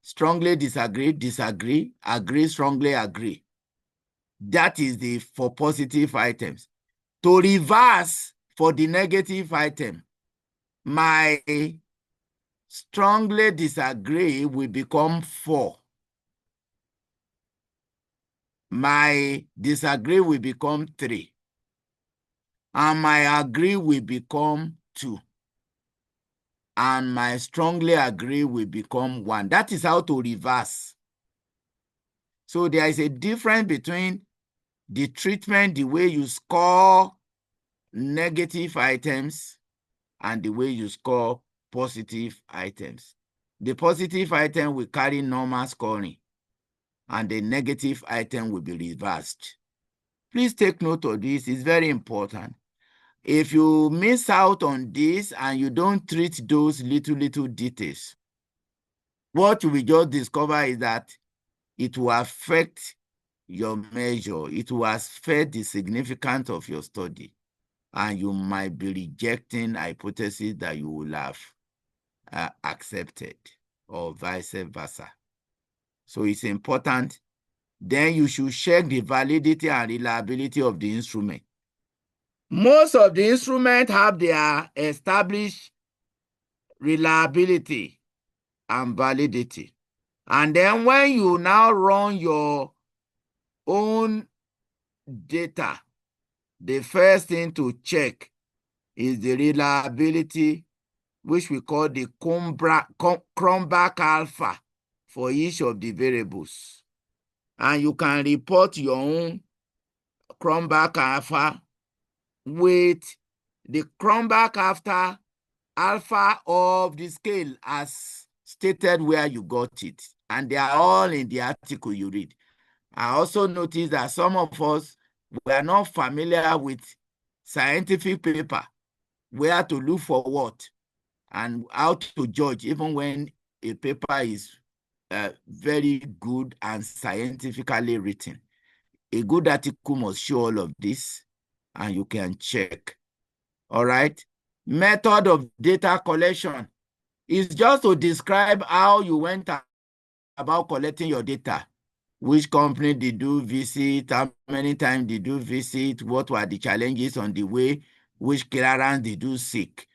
strongly disagree, disagree, agree, strongly agree. That is the for positive items. To reverse for the negative item, my strongly disagree will become 4. My disagree will become 3. And my agree will become 2. And my strongly agree will become 1. That is how to reverse. So there is a difference between the treatment, the way you score negative items, and the way you score positive items. The positive item will carry normal scoring, and the negative item will be reversed. Please take note of this. It's very important. If you miss out on this and you don't treat those little details, what you will just discover is that it will affect your measure. It will affect the significance of your study. And you might be rejecting hypotheses that you will have accepted, or vice versa. So it's important. Then you should check the validity and reliability of the instrument. Most of the instruments have their established reliability and validity. And then when you now run your own data, the first thing to check is the reliability, which we call the Cronbach alpha for each of the variables. And you can report your own Cronbach alpha with the Cronbach alpha of the scale as stated where you got it. And they are all in the article you read. I also noticed that some of us were not familiar with scientific paper, where to look for what, and how to judge, even when a paper is very good and scientifically written. A good article must show all of this, and you can check. All right? Method of data collection is just to describe how you went about collecting your data. Which company did you visit? How many times did you visit? What were the challenges on the way? Which clearance did you seek?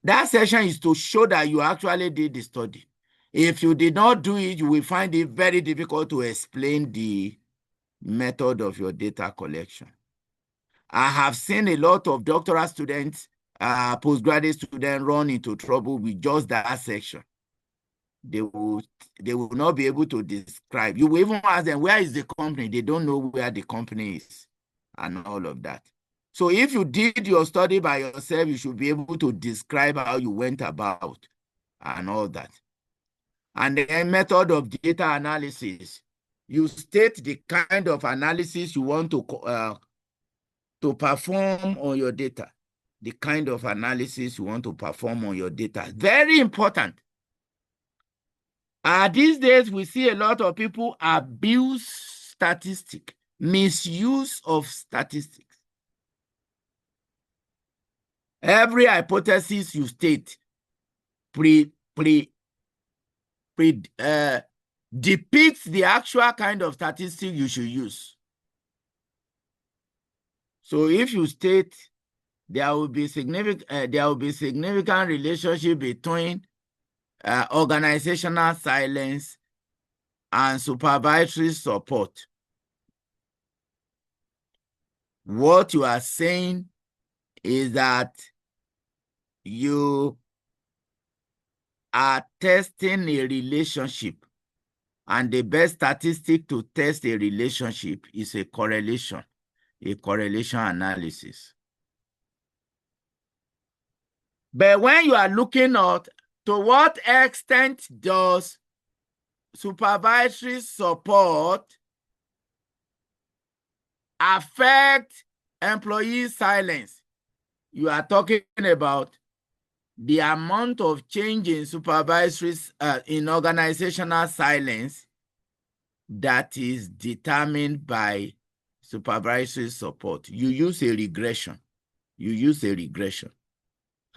That section is to show that you actually did the study. If you did not do it, you will find it very difficult to explain the method of your data collection. I have seen a lot of doctoral students, postgraduate students run into trouble with just that section. They will not be able to describe. You will even ask them, where is the company? They don't know where the company is and all of that. So if you did your study by yourself, you should be able to describe how you went about and all that. And then method of data analysis. You state the kind of analysis you want to perform on your data. The kind of analysis you want to perform on your data. Very important. These days, we see a lot of people abuse statistics, misuse of statistics. Every hypothesis you state depicts the actual kind of statistic you should use. So if you state there will be significant relationship between organizational silence and supervisory support, what you are saying is that you are testing a relationship, and the best statistic to test a relationship is a correlation analysis. But when you are looking at to what extent does supervisory support affect employee silence, you are talking about the amount of change in supervisory in organizational silence that is determined by supervisory support. You use a regression.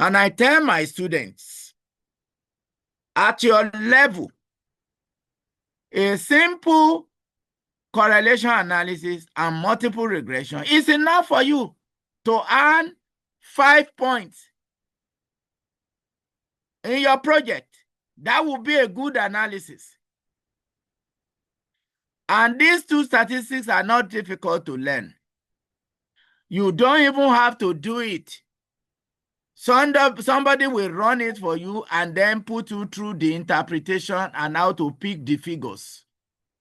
And I tell my students, at your level, a simple correlation analysis and multiple regression is enough for you to earn 5 points in your project. That would be a good analysis. And these two statistics are not difficult to learn. You don't even have to do it. Somebody will run it for you and then put you through the interpretation and how to pick the figures,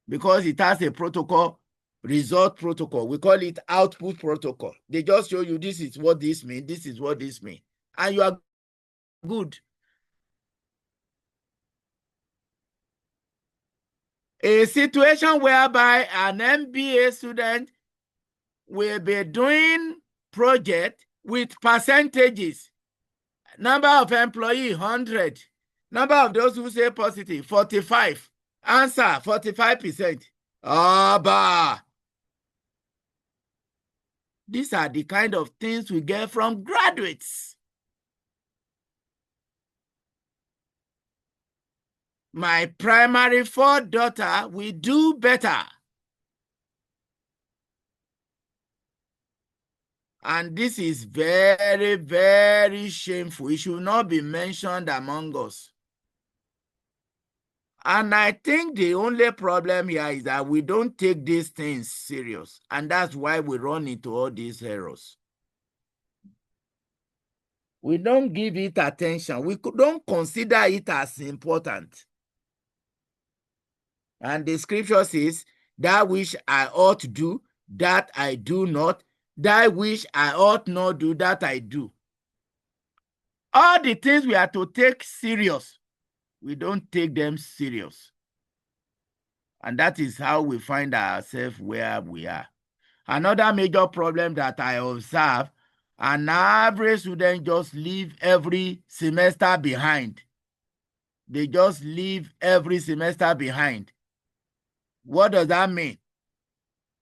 because it has a protocol, result protocol. We call it output protocol. They just show you this is what this means, this is what this means, and you are good. A situation whereby an MBA student will be doing project with percentages. Number of employees, 100. Number of those who say positive, 45. Answer, 45%. Bah. These are the kind of things we get from graduates. My primary 4 daughter will do better. And this is very, very shameful. It should not be mentioned among us. And I think the only problem here is that we don't take these things serious. And that's why we run into all these errors. We don't give it attention. We don't consider it as important. And the scripture says, that which I ought to do, that I do not. That which I ought not do, that I do. All the things we are to take serious, we don't take them serious. And that is how we find ourselves where we are. Another major problem that I observe, an average student just leave every semester behind. They just leave every semester behind. What does that mean?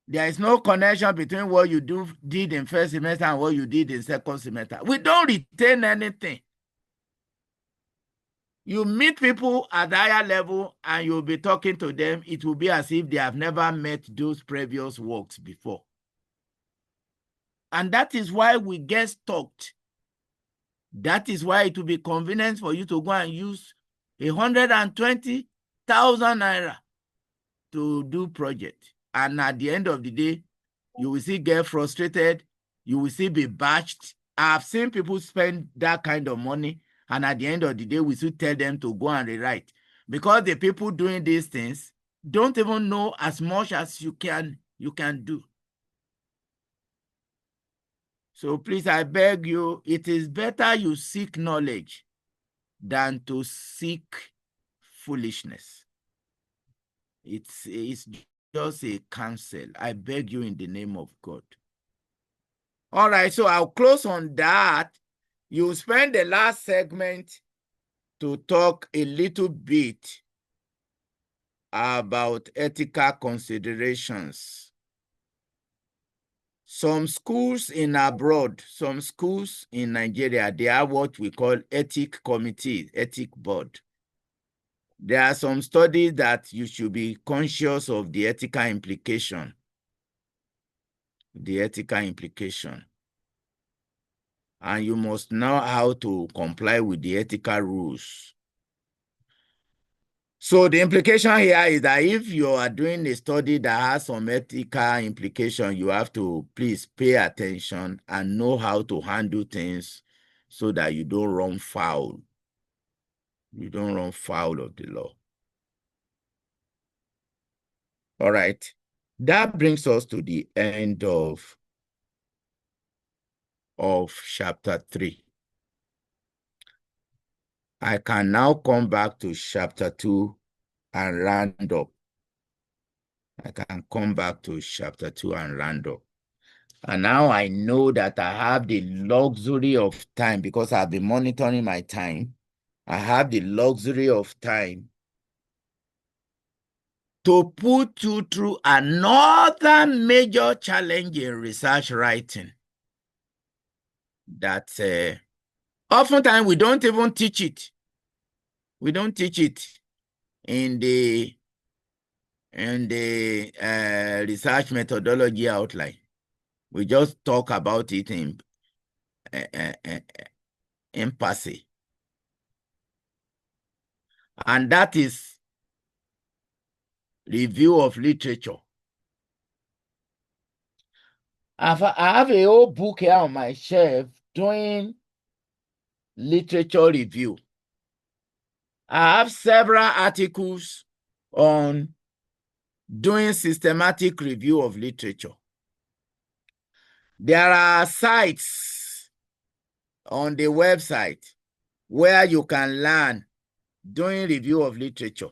There is no connection between what you did in first semester and what you did in second semester. We don't retain anything. You meet people at higher level and you'll be talking to them. It will be as if they have never met those previous works before. And that is why we get stuck. That is why it will be convenient for you to go and use 120,000 naira to do project. And at the end of the day, you will see get frustrated. You will see be bashed. I've seen people spend that kind of money, and at the end of the day, we should tell them to go and rewrite. Because the people doing these things don't even know as much as you can do. So please, I beg you, it is better you seek knowledge than to seek foolishness. It's just a counsel. I beg you in the name of God. All right, so I'll close on that. You spend the last segment to talk a little bit about ethical considerations. Some schools in abroad, some schools in Nigeria, they are what we call ethic committees, ethic board. There are some studies that you should be conscious of the ethical implication. The ethical implication. And you must know how to comply with the ethical rules. So the implication here is that if you are doing a study that has some ethical implication, you have to please pay attention and know how to handle things so that you don't run foul. You don't run foul of the law. All right. That brings us to the end of chapter 3. I can now come back to chapter 2 and round up. I can come back to chapter 2 and round up. And now I know that I have the luxury of time because I've been monitoring my time. I have the luxury of time to put you through another major challenge in research writing that oftentimes we don't even teach it. We don't teach it in the research methodology outline. We just talk about it in passing. And that is review of literature. I have a whole book here on my shelf doing literature review. I have several articles on doing systematic review of literature. There are sites on the website where you can learn doing review of literature,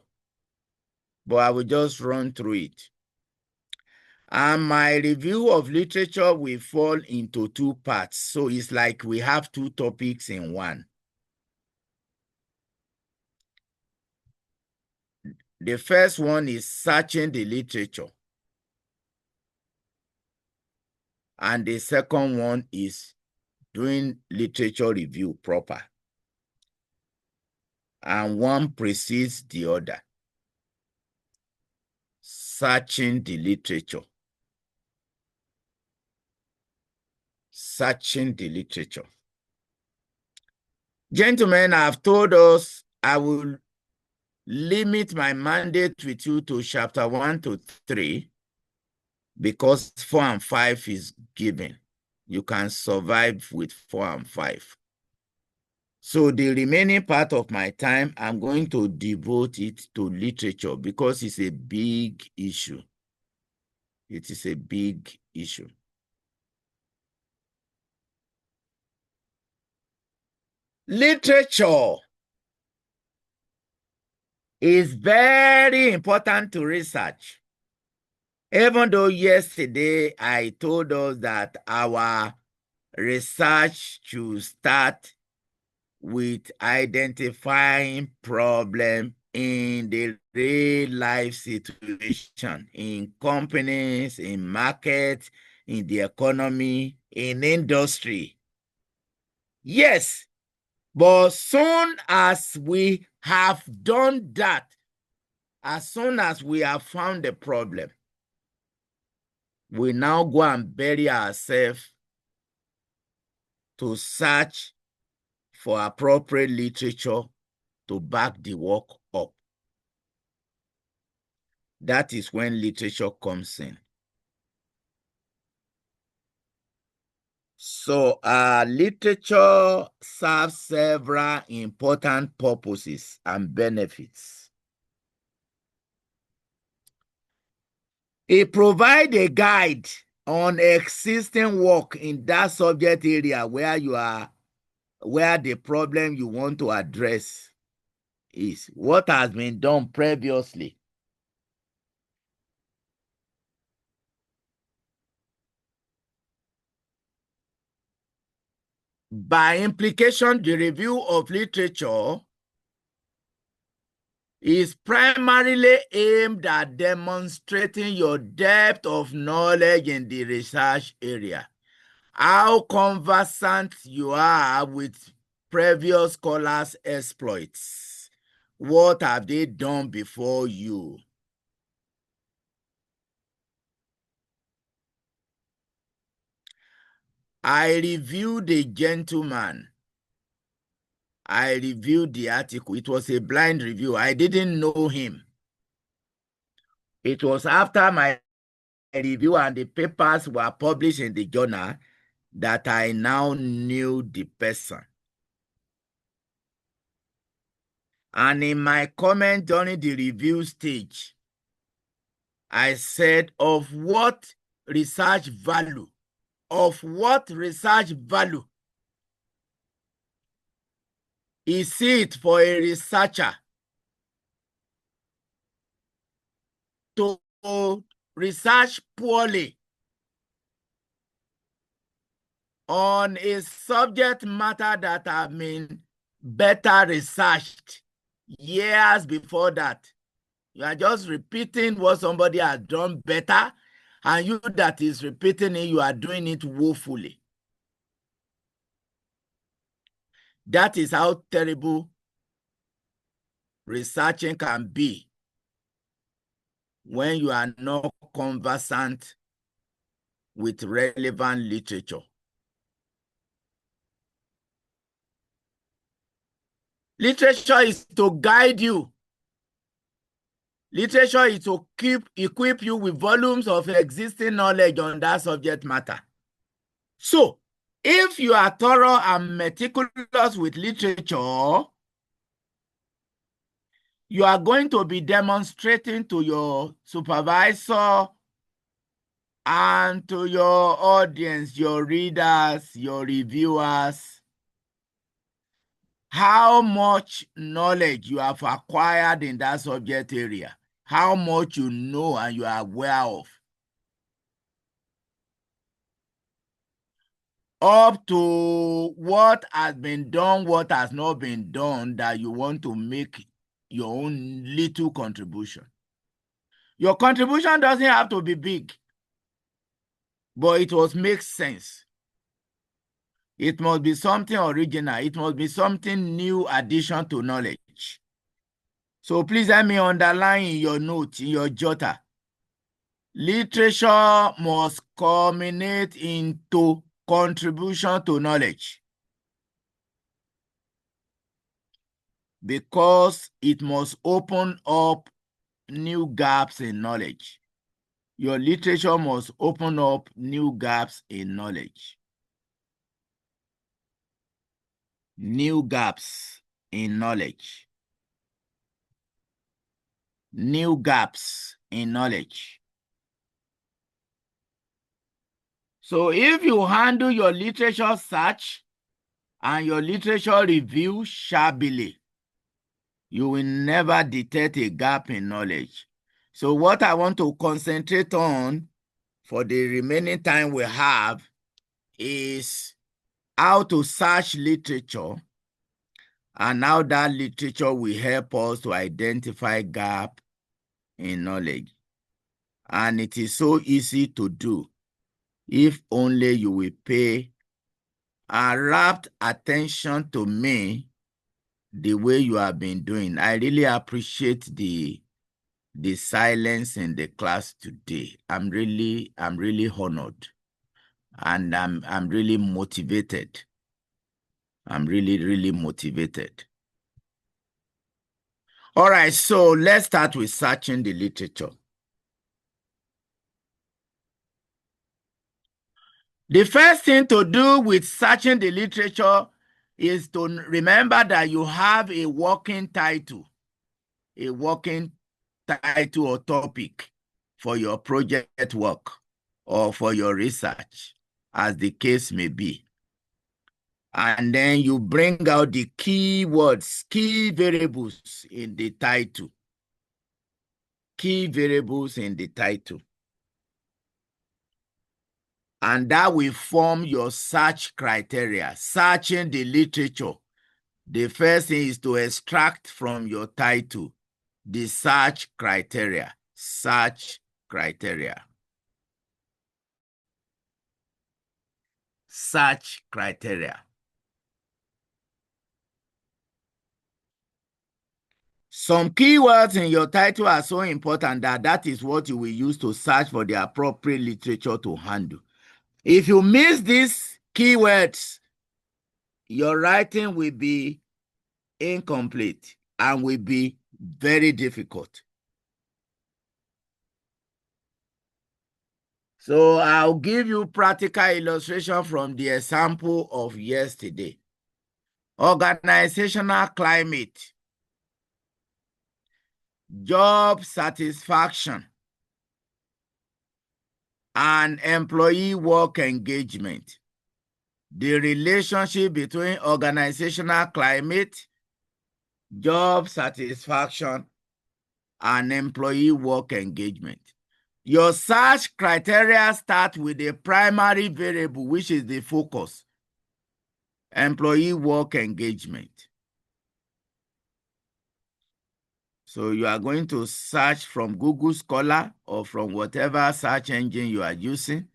but I will just run through it. And my review of literature will fall into 2 parts. So it's like we have 2 topics in one. The first one is searching the literature. And the second one is doing literature review proper. And one precedes the other. Searching the literature. Searching the literature. Gentlemen, I've told us I will limit my mandate with you to chapter 1 to 3 because 4 and 5 is given. You can survive with 4 and 5. So the remaining part of my time, I'm going to devote it to literature because it's a big issue. It is a big issue. Literature is very important to research. Even though yesterday I told us that our research should start with identifying problem in the real life situation, in companies, in markets, in the economy, in industry. Yes, but soon as we have done that, as soon as we have found the problem, we now go and bury ourselves to search for appropriate literature to back the work up. That is when literature comes in. So literature serves several important purposes and benefits. It provides a guide on existing work in that subject area where you are, where the problem you want to address is, what has been done previously. By implication, the review of literature is primarily aimed at demonstrating your depth of knowledge in the research area, how conversant you are with previous scholars' exploits, what have they done before you? I reviewed the gentleman. I reviewed the article. It was a blind review. I didn't know him. It was after my review and the papers were published in the journal that I now knew the person. And in my comment during the review stage, I said, of what research value is it for a researcher to research poorly on a subject matter that have been better researched years before that? You are just repeating what somebody has done better, and you that is repeating it, you are doing it woefully. That is how terrible researching can be when you are not conversant with relevant literature. Literature is to guide you. Literature is to equip you with volumes of existing knowledge on that subject matter. So, if you are thorough and meticulous with literature, you are going to be demonstrating to your supervisor and to your audience, your readers, your reviewers, how much knowledge you have acquired in that subject area, how much you know and you are aware of, up to what has been done, what has not been done, that you want to make your own little contribution. Your contribution doesn't have to be big, but it must make sense. It must be something original. It must be something new addition to knowledge. So please let me underline in your note, in your jotter. Literature must culminate into contribution to knowledge, because it must open up new gaps in knowledge. Your literature must open up new gaps in knowledge. New gaps in knowledge. New gaps in knowledge. So if you handle your literature search and your literature review shabbily, you will never detect a gap in knowledge. So what I want to concentrate on for the remaining time we have is how to search literature, and how that literature will help us to identify gap in knowledge. And it is so easy to do if only you will pay a rapt attention to me the way you have been doing. I really appreciate the silence in the class today. I'm really honored, and I'm really motivated. I'm really motivated. All right, so let's start with searching the literature. The first thing to do with searching the literature is to remember that you have a working title or topic for your project work or for your research, as the case may be. And then you bring out the keywords, key variables in the title. Key variables in the title. And that will form your search criteria. Searching the literature, the first thing is to extract from your title the search criteria. Search criteria. Search criteria. Some keywords in your title are so important that that is what you will use to search for the appropriate literature to handle. If you miss these keywords, your writing will be incomplete and will be very difficult. So I'll give you practical illustration from the example of yesterday. Organizational climate, job satisfaction, and employee work engagement. The relationship between organizational climate, job satisfaction, and employee work engagement. Your search criteria start with the primary variable, which is the focus, employee work engagement. So you are going to search from Google Scholar or from whatever search engine you are using.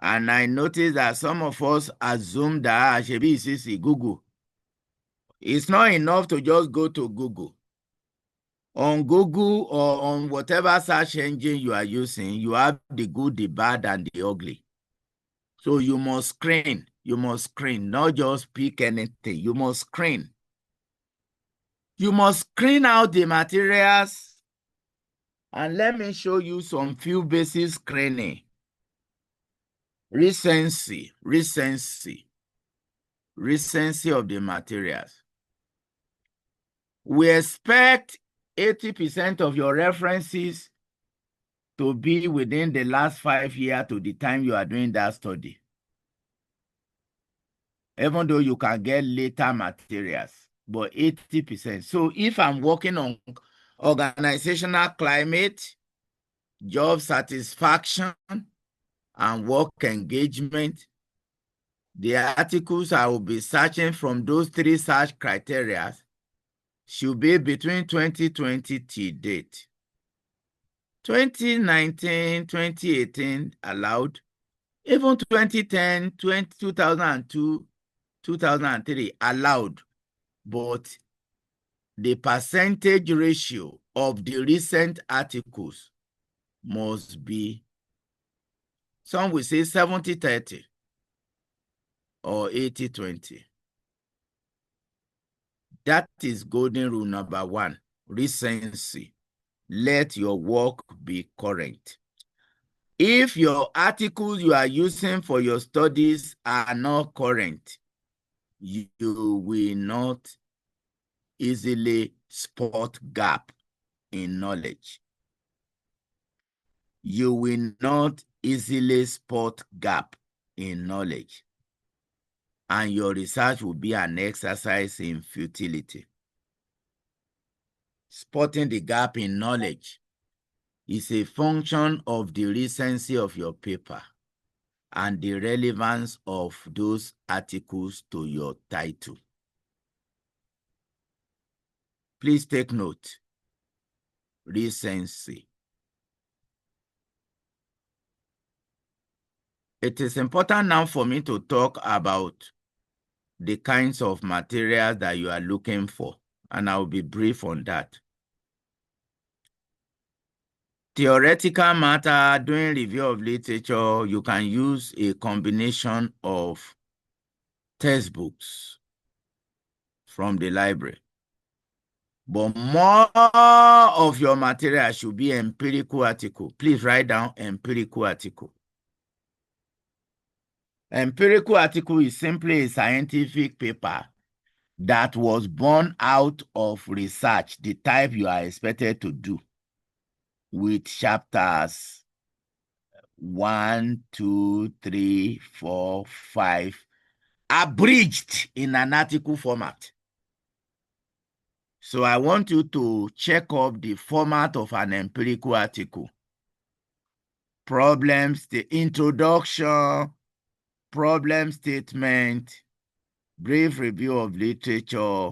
And I noticed that some of us assume that Shebi Google. It's not enough to just go to Google. On Google or on whatever search engine you are using, you have the good, the bad, and the ugly. So you must screen. You must screen, not just pick anything. You must screen. You must screen out the materials. And let me show you some few basic screening. Recency of the materials. We expect 80% of your references to be within the last 5 years to the time you are doing that study. Even though you can get later materials, but 80%. So if I'm working on organizational climate, job satisfaction, and work engagement, the articles I will be searching from those 3 search criteria should be between 2020 to date. 2019, 2018 allowed, even 2010, 2002, 2003 allowed, but the percentage ratio of the recent articles must be, some will say 70-30 or 80-20. That is golden rule number 1, recency. Let your work be current. If your articles you are using for your studies are not current, you will not easily spot gap in knowledge. You will not easily spot gap in knowledge. And your research will be an exercise in futility. Spotting the gap in knowledge is a function of the recency of your paper and the relevance of those articles to your title. Please take note. Recency. It is important now for me to talk about the kinds of materials that you are looking for, and I will be brief on that. Theoretical matter, doing review of literature, you can use a combination of textbooks from the library. But more of your material should be empirical article. Please write down empirical article. Empirical article is simply a scientific paper that was born out of research, the type you are expected to do, with chapters 1, 2, 3, 4, 5, abridged in an article format. So I want you to check up the format of an empirical article. Problems, the introduction, problem statement, brief review of literature,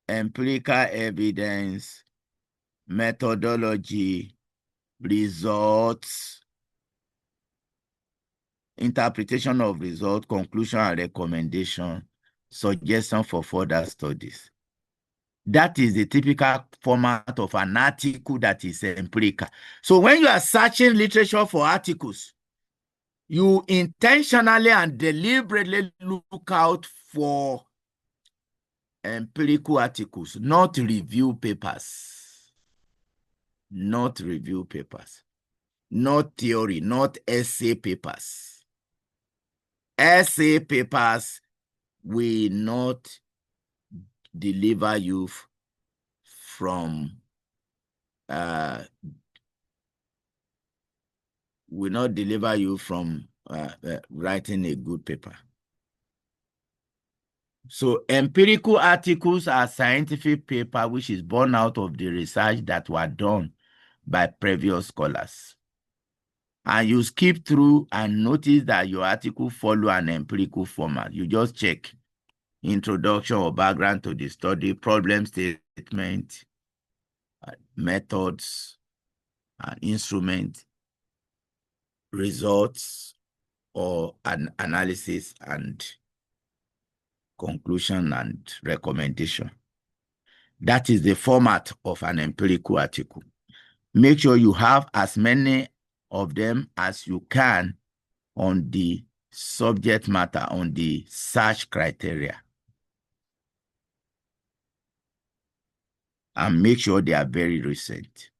empirical evidence, methodology, results, interpretation of results, conclusion and recommendation, suggestion for further studies. That is the typical format of an article that is empirical. So when you are searching literature for articles, you intentionally and deliberately look out for empirical articles, not review papers. Not review papers. Not theory, not essay papers. Essay papers will not deliver you from writing a good paper. So empirical articles are scientific paper which is born out of the research that were done by previous scholars. And you skip through and notice that your article follow an empirical format. You just check introduction or background to the study, problem statement, methods, instrument, results, or an analysis and conclusion and recommendation. That is the format of an empirical article. Make sure you have as many of them as you can on the subject matter, on the search criteria. And make sure they are very recent.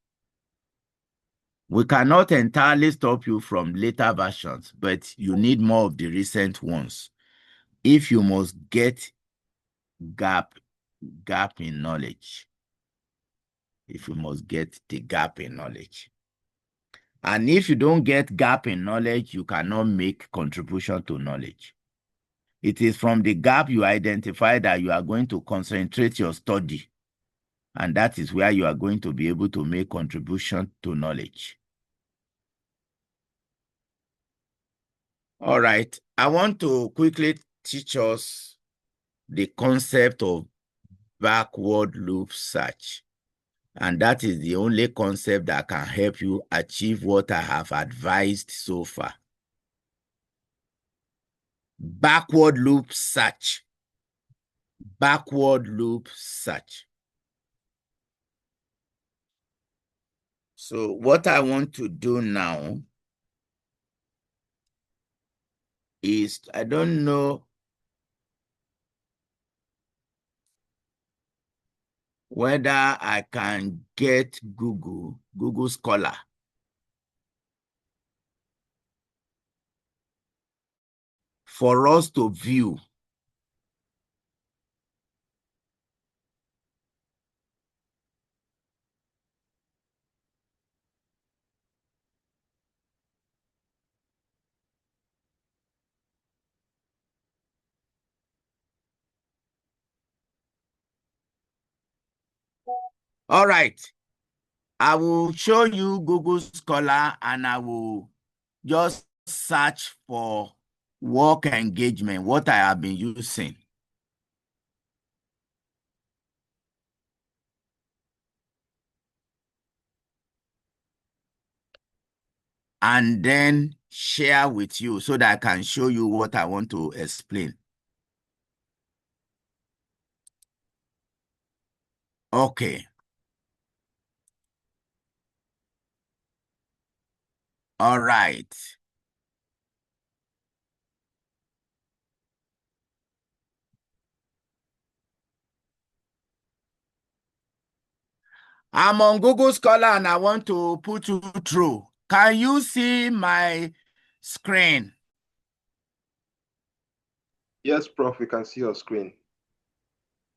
We cannot entirely stop you from later versions, but you need more of the recent ones if you must get gap in knowledge. If you must get the gap in knowledge. And if you don't get gap in knowledge, you cannot make contribution to knowledge. It is from the gap you identify that you are going to concentrate your study. And that is where you are going to be able to make contribution to knowledge. All right. I want to quickly teach us the concept of backward loop search. And that is the only concept that can help you achieve what I have advised so far. Backward loop search. Backward loop search. So what I want to do now is, I don't know whether I can get Google Scholar. For us to view. All right. I will show you Google Scholar and I will just search for work engagement, what I have been using. And then share with you so that I can show you what I want to explain. Okay. All right. I'm on Google Scholar and I want to put you through. Can you see my screen? Yes, Prof, we can see your screen.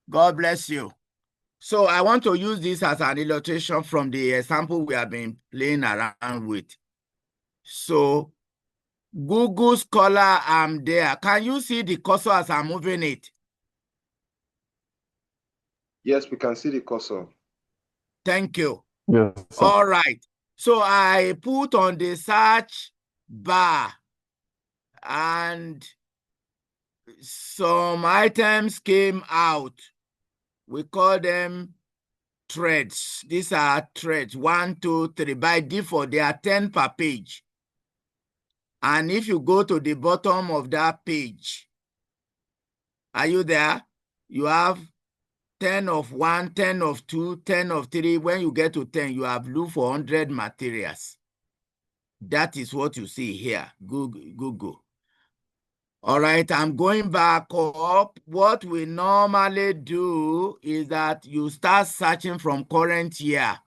God bless you. So I want to use this as an illustration from the example we have been playing around with. So Google Scholar, I'm there. Can you see the cursor as I'm moving it? Yes, we can see the cursor. Thank you. Yes, sir. All right. So I put on the search bar and some items came out. We call them threads. These are threads, 1, 2, 3. By default, they are 10 per page. And if you go to the bottom of that page, Are you there? You have 10 of 1, 10 of 2, 10 of 3. When you get to 10, you have looked for 100 materials. That is what you see here. Google. All right, I'm going back up. What we normally do is that you start searching from current year.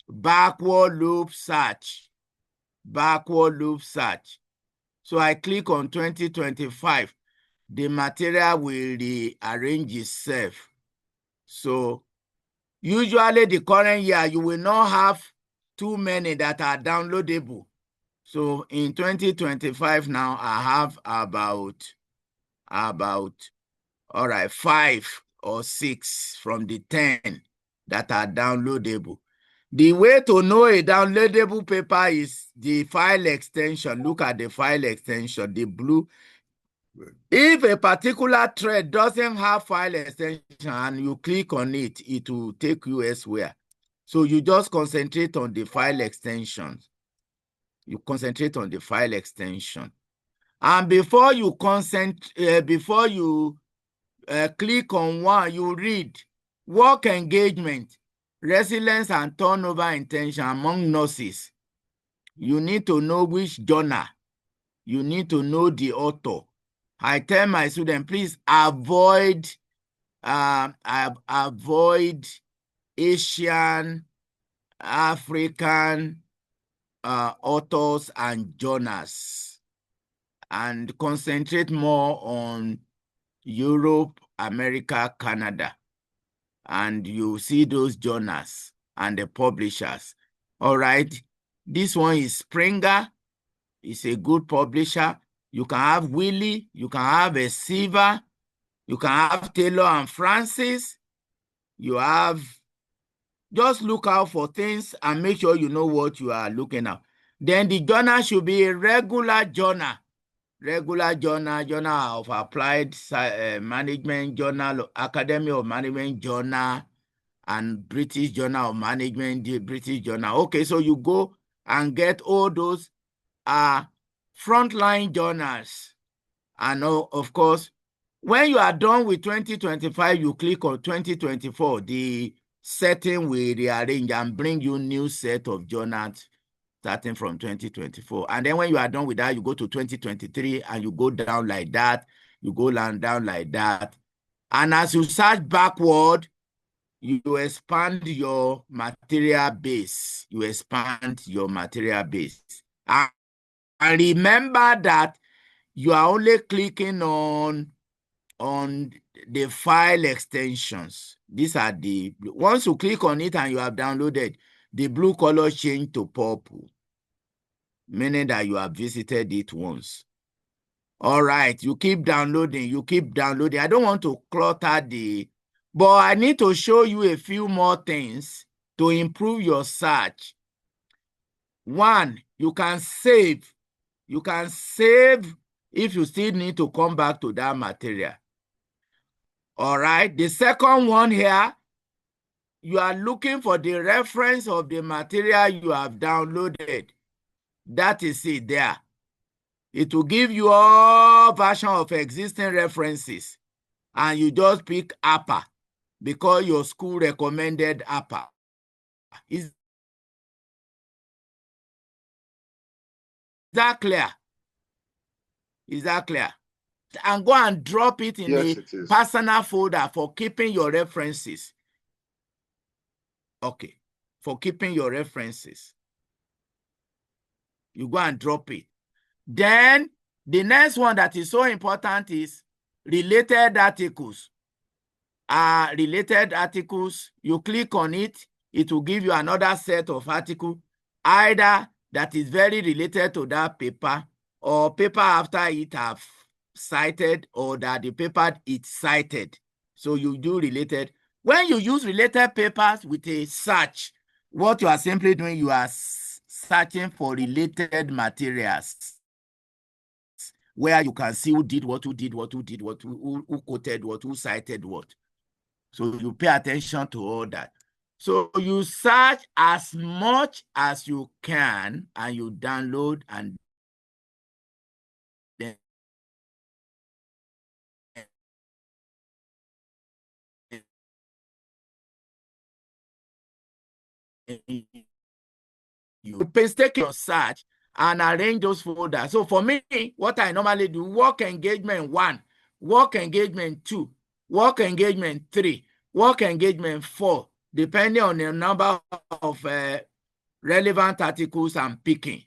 Backward loop search. Backward loop search. So I click on 2025. The material will rearrange itself. So usually the current year, you will not have too many that are downloadable. So in 2025 now, I have about, all right, 5 or 6 from the 10 that are downloadable. The way to know a downloadable paper is the file extension. Look at the file extension, the blue. If a particular thread doesn't have file extension and you click on it, it will take you elsewhere. So you just concentrate on the file extensions. You concentrate on the file extension. And before you click on one, you read work engagement, resilience and turnover intention among nurses. You need to know which journal. You need to know the author. I tell my students, please avoid Asian, African authors and journals, and concentrate more on Europe, America, Canada. And you see those journals and the publishers. All right. This one is Springer. It's a good publisher. You can have Willie. You can have a Silver. You can have Taylor and Francis. You have, just look out for things and make sure you know what you are looking at. Then the journal should be a regular journal. Regular journal, Journal of Applied Management, Journal, Academy of Management Journal, and British Journal of Management, the British Journal. Okay, so you go and get all those frontline journals. And of course, when you are done with 2025, you click on 2024. The setting will rearrange and bring you new set of journals starting from 2024. And then when you are done with that, you go to 2023 and you go down like that. You go down like that. And as you search backward, you expand your material base. You expand your material base. And remember that you are only clicking on the file extensions. These are once you click on it and you have downloaded, the blue color change to purple, meaning that you have visited it once. All right, you keep downloading, I don't want to clutter but I need to show you a few more things to improve your search. One, you can save. You can save if you still need to come back to that material. All right, the second one here, you are looking for the reference of the material you have downloaded. That is it there. It will give you all version of existing references, and you just pick APA because your school recommended APA. Is that clear? Is that clear? And go and drop it in a personal folder for keeping your references. Okay, for keeping your references. You go and drop it. Then the next one that is so important is related articles. Related articles, you click on it, it will give you another set of articles, either that is very related to that paper, or paper after it have cited, or that the paper is cited. So you do related. When you use related papers with a search, what you are simply doing, you are searching for related materials where you can see who did what, who did what, who did what, who quoted what, who cited what. So you pay attention to all that. So you search as much as you can and you download, and then you painstaking your search and arrange those folders. So for me, what I normally do, work engagement 1, work engagement 2, work engagement 3, work engagement 4, depending on the number of relevant articles I'm picking.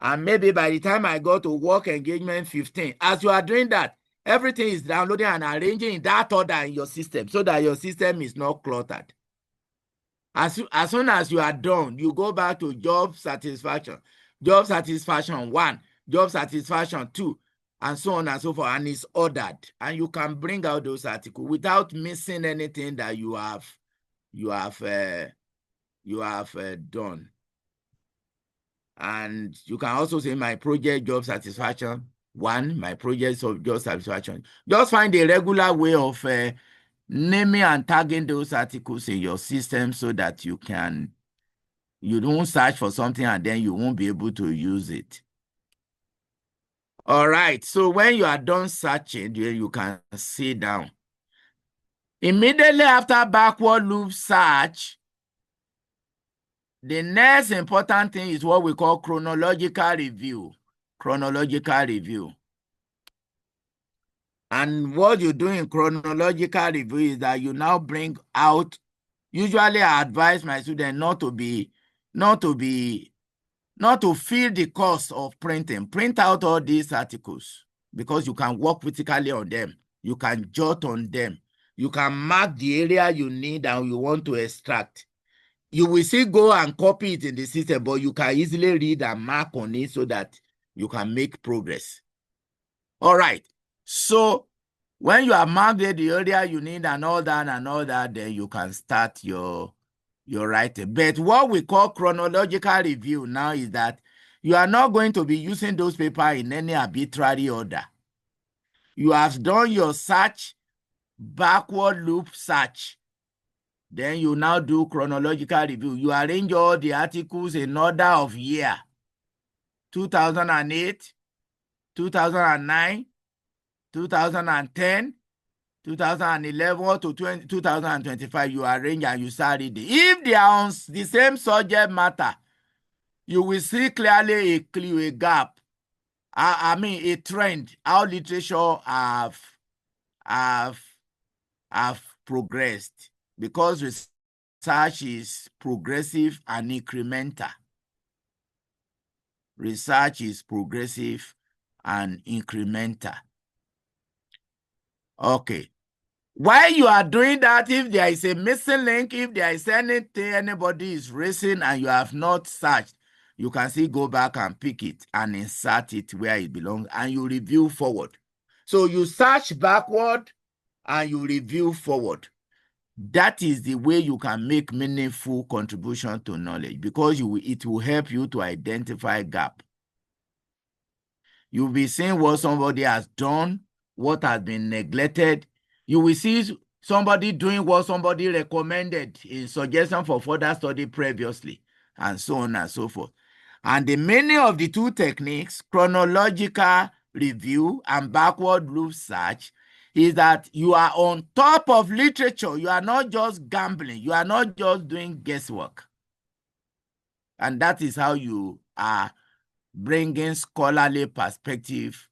And maybe by the time I go to work engagement 15, as you are doing that, everything is downloading and arranging in that order in your system so that your system is not cluttered. As soon as you are done, you go back to job satisfaction 1, job satisfaction 2, and so on and so forth, and it's ordered. And you can bring out those articles without missing anything that you have done. And you can also say my project job satisfaction 1, my project of job satisfaction. Just find a regular way of naming and tagging those articles in your system so that you don't search for something and then you won't be able to use it. All right, so when you are done searching, you can sit down. Immediately after backward loop search, the next important thing is what we call chronological review. Chronological review. And what you do in chronological review is that you now bring out, usually I advise my students not to feel the cost of printing. Print out all these articles because you can work critically on them. You can jot on them. You can mark the area you need and you want to extract. You will still go and copy it in the system, but you can easily read and mark on it so that you can make progress. All right. So when you have marked the area you need and all that, then you can start your writing. But what we call chronological review now is that you are not going to be using those papers in any arbitrary order. You have done your search, backward loop search. Then you now do chronological review. You arrange all the articles in order of year. 2008, 2009, 2010, 2011 to 2025, you arrange and you start reading. If they are on the same subject matter, you will see clearly a clue, a gap. A trend, how literature have progressed, because research is progressive and incremental. Research is progressive and incremental. Okay. While you are doing that, if there is a missing link, if there is anything anybody is raising and you have not searched, you can still go back and pick it and insert it where it belongs, and you review forward. So you search backward and you review forward. That is the way you can make meaningful contribution to knowledge, because it will help you to identify gap. You'll be seeing what somebody has done, what has been neglected. You will see somebody doing what somebody recommended in suggestion for further study previously, and so on and so forth. And the meaning of the two techniques, chronological review and backward loop search, is that you are on top of literature. You are not just gambling. You are not just doing guesswork. And that is how you are bringing scholarly perspective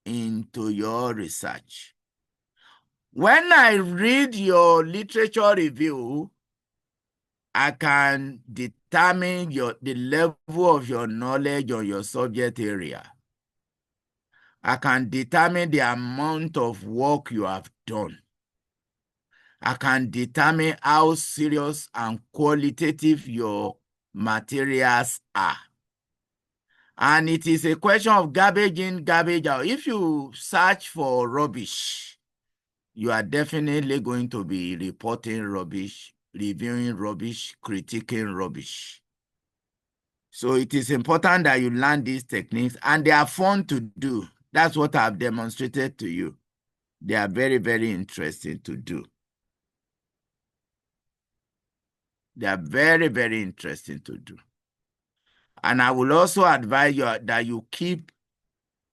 into your research. When I read your literature review, I can determine the level of your knowledge on your subject area. I can determine the amount of work you have done. I can determine how serious and qualitative your materials are. And it is a question of garbage in, garbage out. If you search for rubbish, you are definitely going to be reporting rubbish, reviewing rubbish, critiquing rubbish. So it is important that you learn these techniques, and they are fun to do. That's what I've demonstrated to you. They are very, very interesting to do. They are very, very interesting to do. And I will also advise you that you keep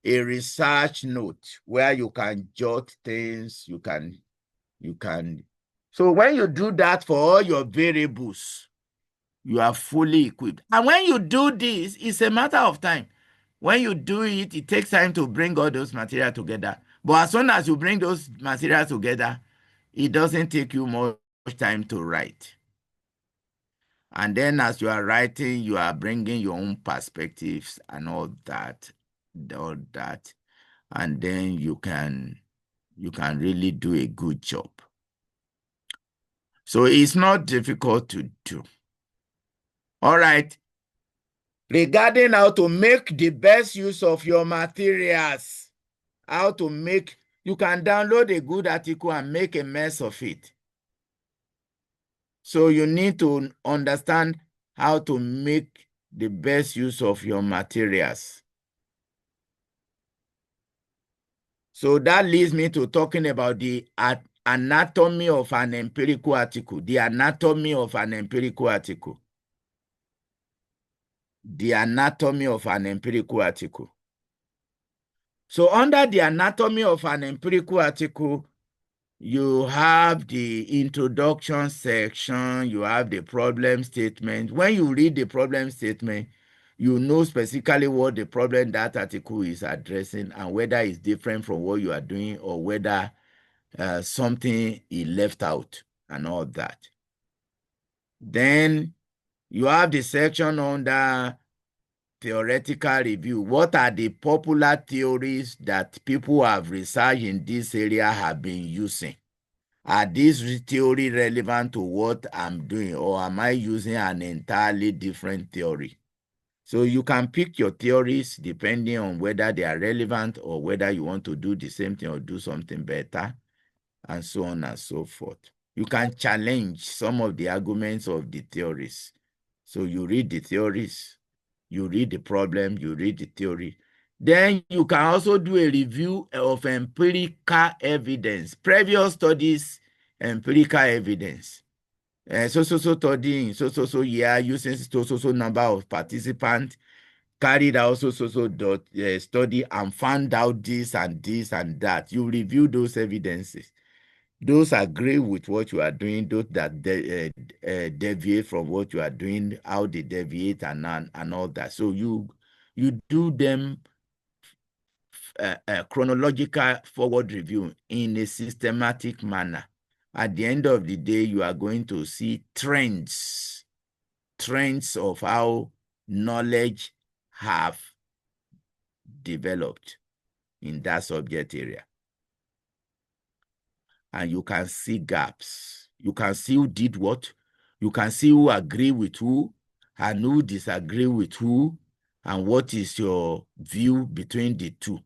a research note where you can jot things, you can. So when you do that for all your variables, You are fully equipped. And when you do this, it's a matter of time. When you do it, it takes time to bring all those materials together. But as soon as you bring those materials together, it doesn't take you much time to write. And then as you are writing, you are bringing your own perspectives and all that. And then you can really do a good job. So it's not difficult to do. All right. Regarding how to make the best use of your materials, you can download a good article and make a mess of it. So you need to understand how to make the best use of your materials. So that leads me to talking about the anatomy of an empirical article. The anatomy of an empirical article. The anatomy of an empirical article. So under the anatomy of an empirical article, you have the introduction section, you have the problem statement. When you read the problem statement, you know specifically what the problem that article is addressing and whether it's different from what you are doing or whether something is left out and all that. Then you have the section under theoretical review. What are the popular theories that people have researched in this area have been using? Are these theory relevant to what I'm doing, or am I using an entirely different theory? So you can pick your theories depending on whether they are relevant or whether you want to do the same thing or do something better, and so on and so forth. You can challenge some of the arguments of the theories. So you read the theories, you read the problem, you read the theory. Then you can also do a review of empirical evidence, previous studies, empirical evidence. Study in so year using so number of participants, carried out study and found out this and this and that. You review those evidences. Those agree with what you are doing, those that deviate from what you are doing, how they deviate and all that. So you do them chronological forward review in a systematic manner. At the end of the day, you are going to see trends of how knowledge have developed in that subject area. And you can see gaps. You can see who did what. You can see who agree with who and who disagree with who and what is your view between the two.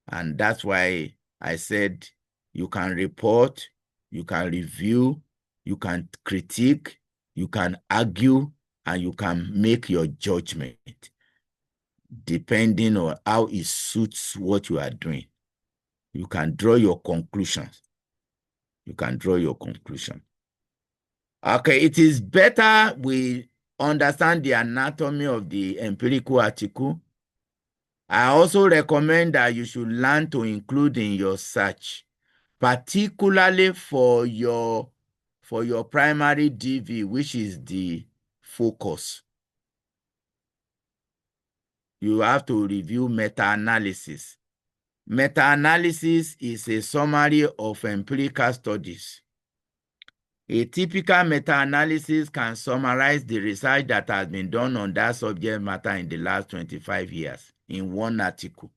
And that's why I said you can report, you can review, you can critique, you can argue, and you can make your judgment depending on how it suits what you are doing. You can draw your conclusions. You can draw your conclusion. Okay, it is better we understand the anatomy of the empirical article. I also recommend that you should learn to include in your search, particularly for your primary DV, which is the focus. You have to review meta-analysis. Meta-analysis is a summary of empirical studies. A typical meta-analysis can summarize the research that has been done on that subject matter in the last 25 years in one article.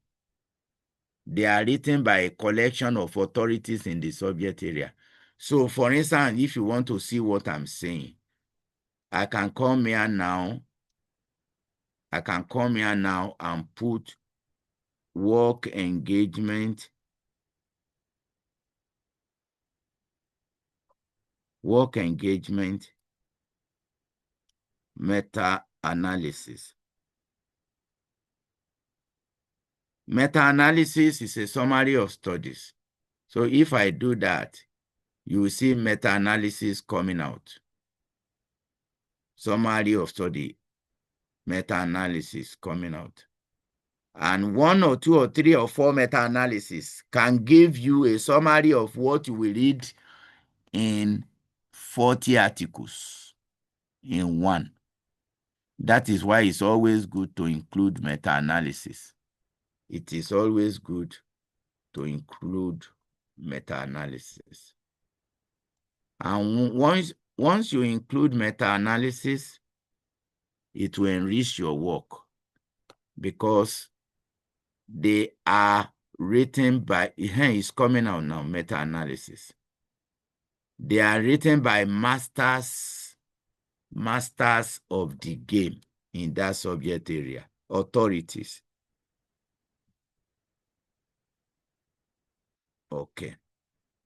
They are written by a collection of authorities in the subject area. So, for instance, if you want to see what I'm saying, I can come here now. I can come here now and put work engagement, meta-analysis. Meta-analysis is a summary of studies. So if I do that, you will see meta-analysis coming out. Summary of study, meta-analysis coming out. And 1 or 2 or 3 or 4 meta-analysis can give you a summary of what you will read in 40 articles in one. That is why it's always good to include meta-analysis. It is always good to include meta-analysis. And once you include meta-analysis, it will enrich your work because they are written by, it's coming out now, meta-analysis. They are written by masters of the game in that subject area, authorities. Okay.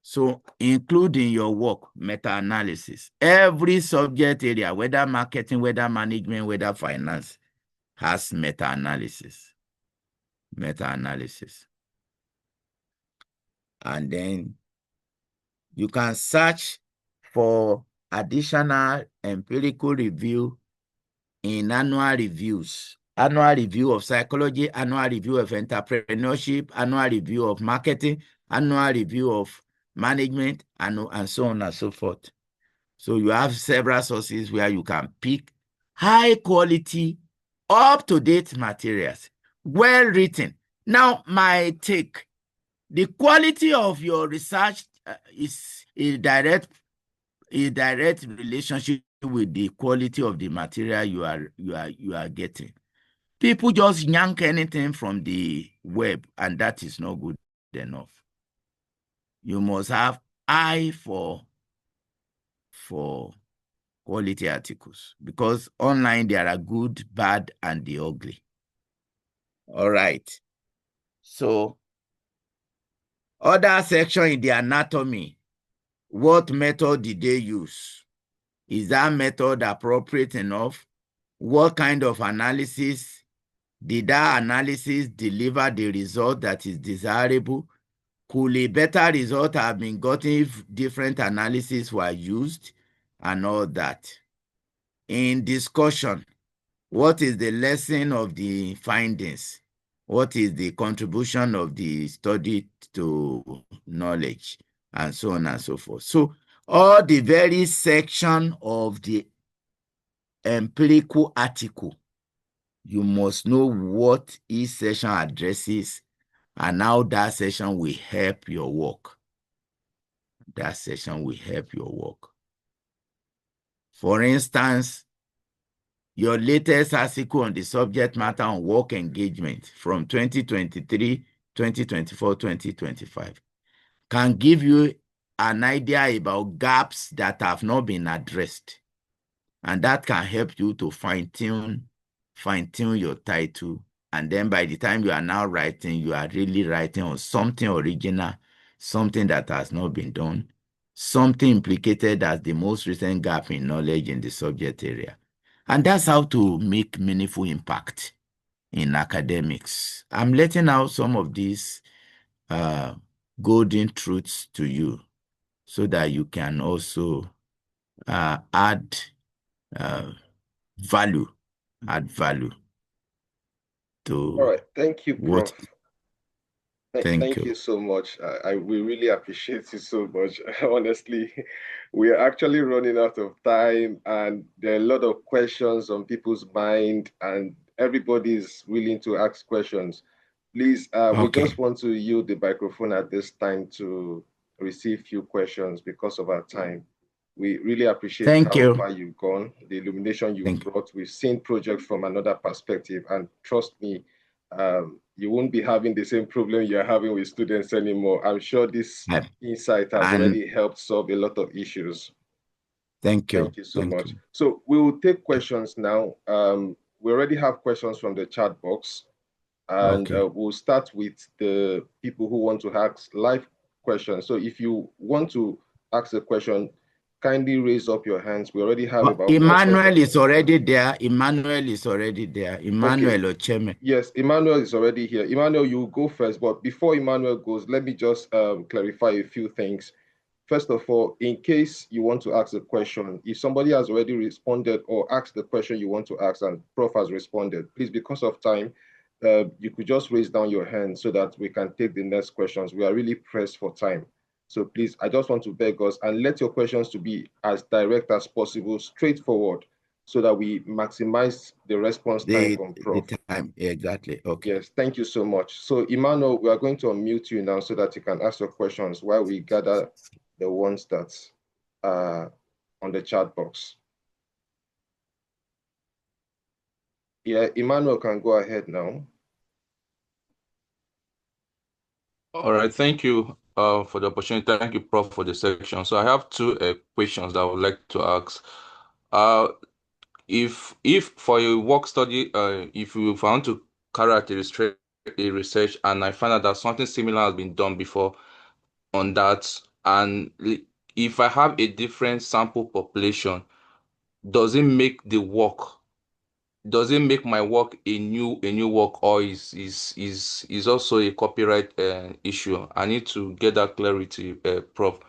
So include in your work meta-analysis. Every subject area, whether marketing, whether management, whether finance, has meta-analysis. Meta-analysis. And then you can search for additional empirical review in annual reviews. Annual review of psychology, annual review of entrepreneurship, annual review of marketing, annual review of management, and so on and so forth. So you have several sources where you can pick high quality, up-to-date materials, well written. Now, my take, the quality of your research is a direct relationship with the quality of the material you are getting. People just yank anything from the web, and that is not good enough. You must have eye for quality articles, because online there are good, bad, and the ugly. All right. So, other section in the anatomy, what method did they use? Is that method appropriate enough? What kind of analysis? Did that analysis deliver the result that is desirable? Could a better result have been gotten if different analyses were used and all that? In discussion, what is the lesson of the findings? What is the contribution of the study to knowledge? And so on and so forth. So all the various section of the empirical article, you must know what each section addresses and how that section will help your work. That section will help your work. For instance, your latest article on the subject matter on work engagement from 2023, 2024, 2025 can give you an idea about gaps that have not been addressed. And that can help you to fine-tune your title. And then by the time you are now writing, you are really writing on something original, something that has not been done, something implicated as the most recent gap in knowledge in the subject area. And that's how to make meaningful impact in academics. I'm letting out some of these golden truths to you so that you can also add value to. All right. Thank you, Prof. Thank you so much. We really appreciate it so much. Honestly, we are actually running out of time, and there are a lot of questions on people's mind, and everybody is willing to ask questions. Please, we just want to yield the microphone at this time to receive few questions because of our time. We really appreciate how far you've gone, the illumination you've brought. We've seen projects from another perspective, and trust me, you won't be having the same problem you're having with students anymore. I'm sure this insight has already helped solve a lot of issues. Thank you. Thank you so much. So we will take questions now. We already have questions from the chat box, and we'll start with the people who want to ask live questions. So if you want to ask a question, kindly raise up your hands. We already have about Emmanuel is already there. Emmanuel Ocheme. Yes, Emmanuel is already here. Emmanuel, you go first. But before Emmanuel goes, let me just clarify a few things. First of all, in case you want to ask a question, if somebody has already responded or asked the question you want to ask and Prof has responded, please, because of time, you could just raise down your hand so that we can take the next questions. We are really pressed for time. So please, I just want to beg us and let your questions to be as direct as possible, straightforward, so that we maximize the response time from Prof. The time, exactly. Okay. Yes, thank you so much. So Emmanuel, we are going to unmute you now so that you can ask your questions while we gather the ones that are on the chat box. Yeah, Emmanuel can go ahead now. All right, thank you for the opportunity. Thank you, Prof, for the section. So I have two questions that I would like to ask. If for a work study, if you want to carry out a research and I find out that something similar has been done before on that, and if I have a different sample population, does it make the work? Does it make my work a new work, or is also a copyright issue? I need to get that clarity, Prof.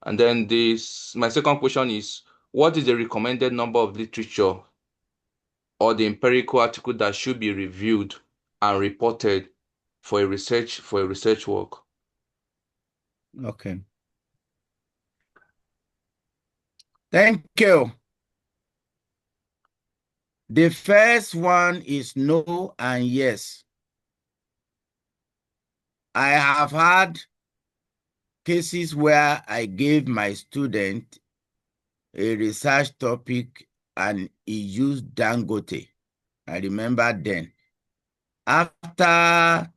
And then my second question is, what is the recommended number of literature or the empirical article that should be reviewed and reported for a research work? Okay. Thank you. The first one is no and yes. I have had cases where I gave my student a research topic and he used Dangote. I remember then. After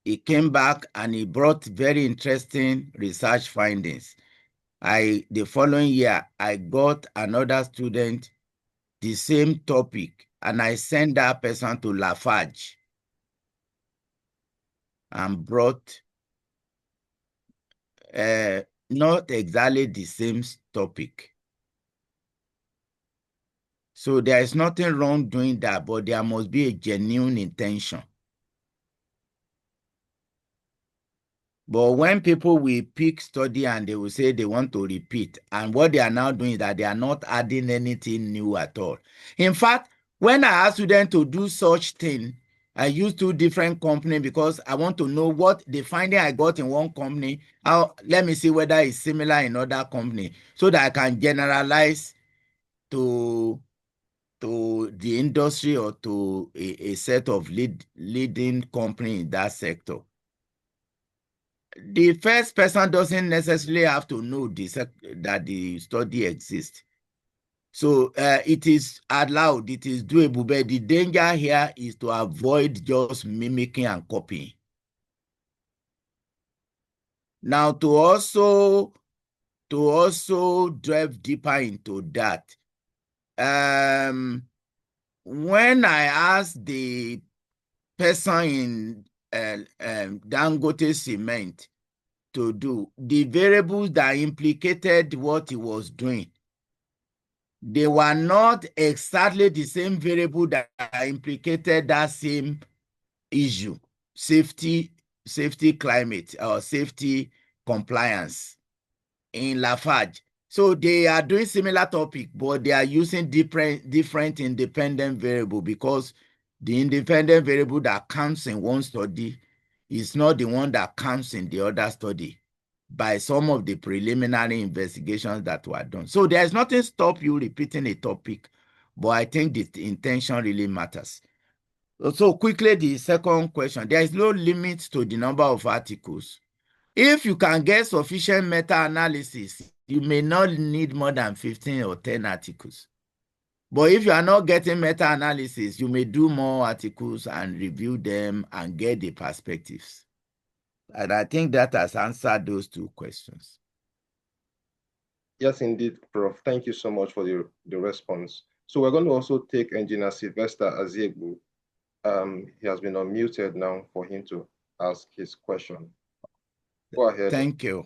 he came back and he brought very interesting research findings. The following year, I got another student, the same topic, and I sent that person to Lafarge and brought not exactly the same topic. So there is nothing wrong doing that, but there must be a genuine intention. But when people will pick study and they will say they want to repeat, and what they are now doing is that they are not adding anything new at all. In fact, when I ask students to do such thing, I use two different companies because I want to know what the finding I got in one company, let me see whether it's similar in other company, so that I can generalize to the industry or to a set of leading company in that sector. The first person doesn't necessarily have to know that the study exists. So it is allowed, it is doable, but the danger here is to avoid just mimicking and copying. Now, to also delve deeper into that, when I asked the person in Dangote Cement to do the variables that implicated what he was doing, they were not exactly the same variable that implicated that same issue, safety climate or safety compliance in Lafarge. So they are doing similar topic, but they are using different independent variable, because the independent variable that counts in one study is not the one that counts in the other study by some of the preliminary investigations that were done. So there's nothing stop you repeating a topic, but I think the intention really matters. So quickly, the second question, there is no limit to the number of articles. If you can get sufficient meta-analysis, you may not need more than 15 or 10 articles. But if you are not getting meta-analysis, you may do more articles and review them and get the perspectives. And I think that has answered those two questions. Yes, indeed, Prof. Thank you so much for the response. So we're going to also take Engineer Sylvester Aziegbu. He has been unmuted now for him to ask his question. Go ahead. Thank you.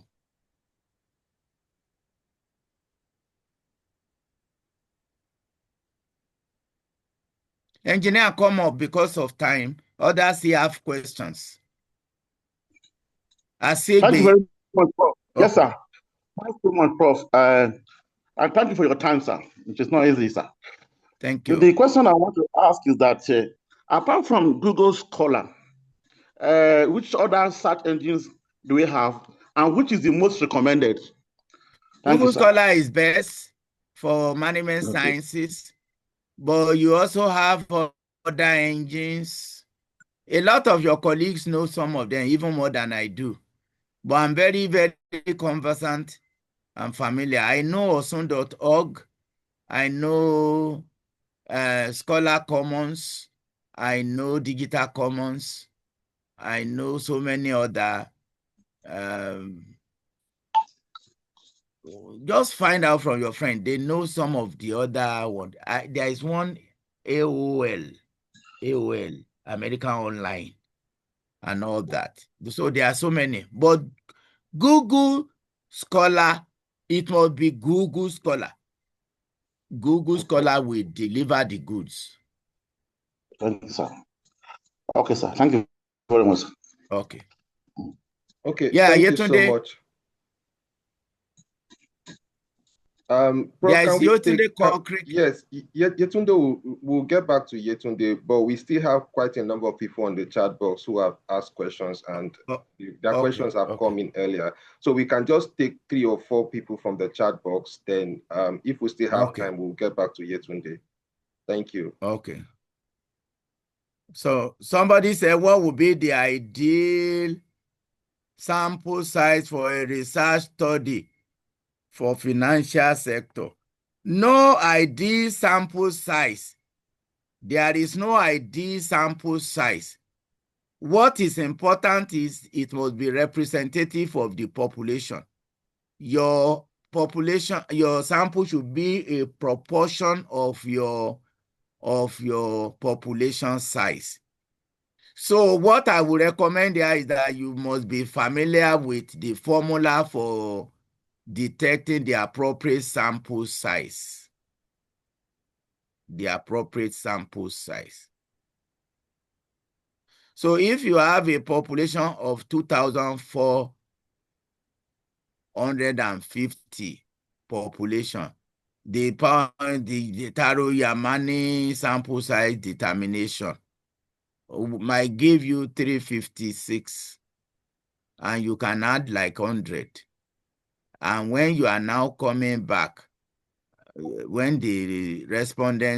Engineer, come up because of time. Others here have questions. Thank you very much, Prof. Okay. Yes, sir. Thank you very much, Prof. And thank you for your time, sir, which is not easy, sir. Thank you. The question I want to ask is that, apart from Google Scholar, which other search engines do we have, and which is the most recommended? Google Scholar is best. for management sciences, but you also have other engines. A lot of your colleagues know some of them, even more than I do. But I'm very, very conversant and familiar. I know osun.org. I know Scholar Commons. I know Digital Commons. I know so many other. Just find out from your friend. They know some of the other one. There is one AOL, American Online, and all that. So there are so many. But Google Scholar, it must be Google Scholar. Google Scholar will deliver the goods. Thank you, sir. Okay, sir. Thank you very much. Okay. Okay, Yeah, thank you so much. Prof, yes, can we yes, Yetunde, we'll get back to Yetunde, but we still have quite a number of people on the chat box who have asked questions, and their questions have come in earlier. So we can just take 3 or 4 people from the chat box. Then if we still have time, we'll get back to Yetunde. Thank you. Okay. So somebody said, what would be the ideal sample size for a research study for financial sector? No ideal sample size. There is no ideal sample size. What is important is it must be representative of the population. Your population, your sample should be a proportion of your population size. So what I would recommend here is that you must be familiar with the formula for detecting the appropriate sample size. The appropriate sample size. So if you have a population of 2,450 population, the Taro-Yamani sample size determination might give you 356, and you can add like 100. And when you are now coming back, when the responses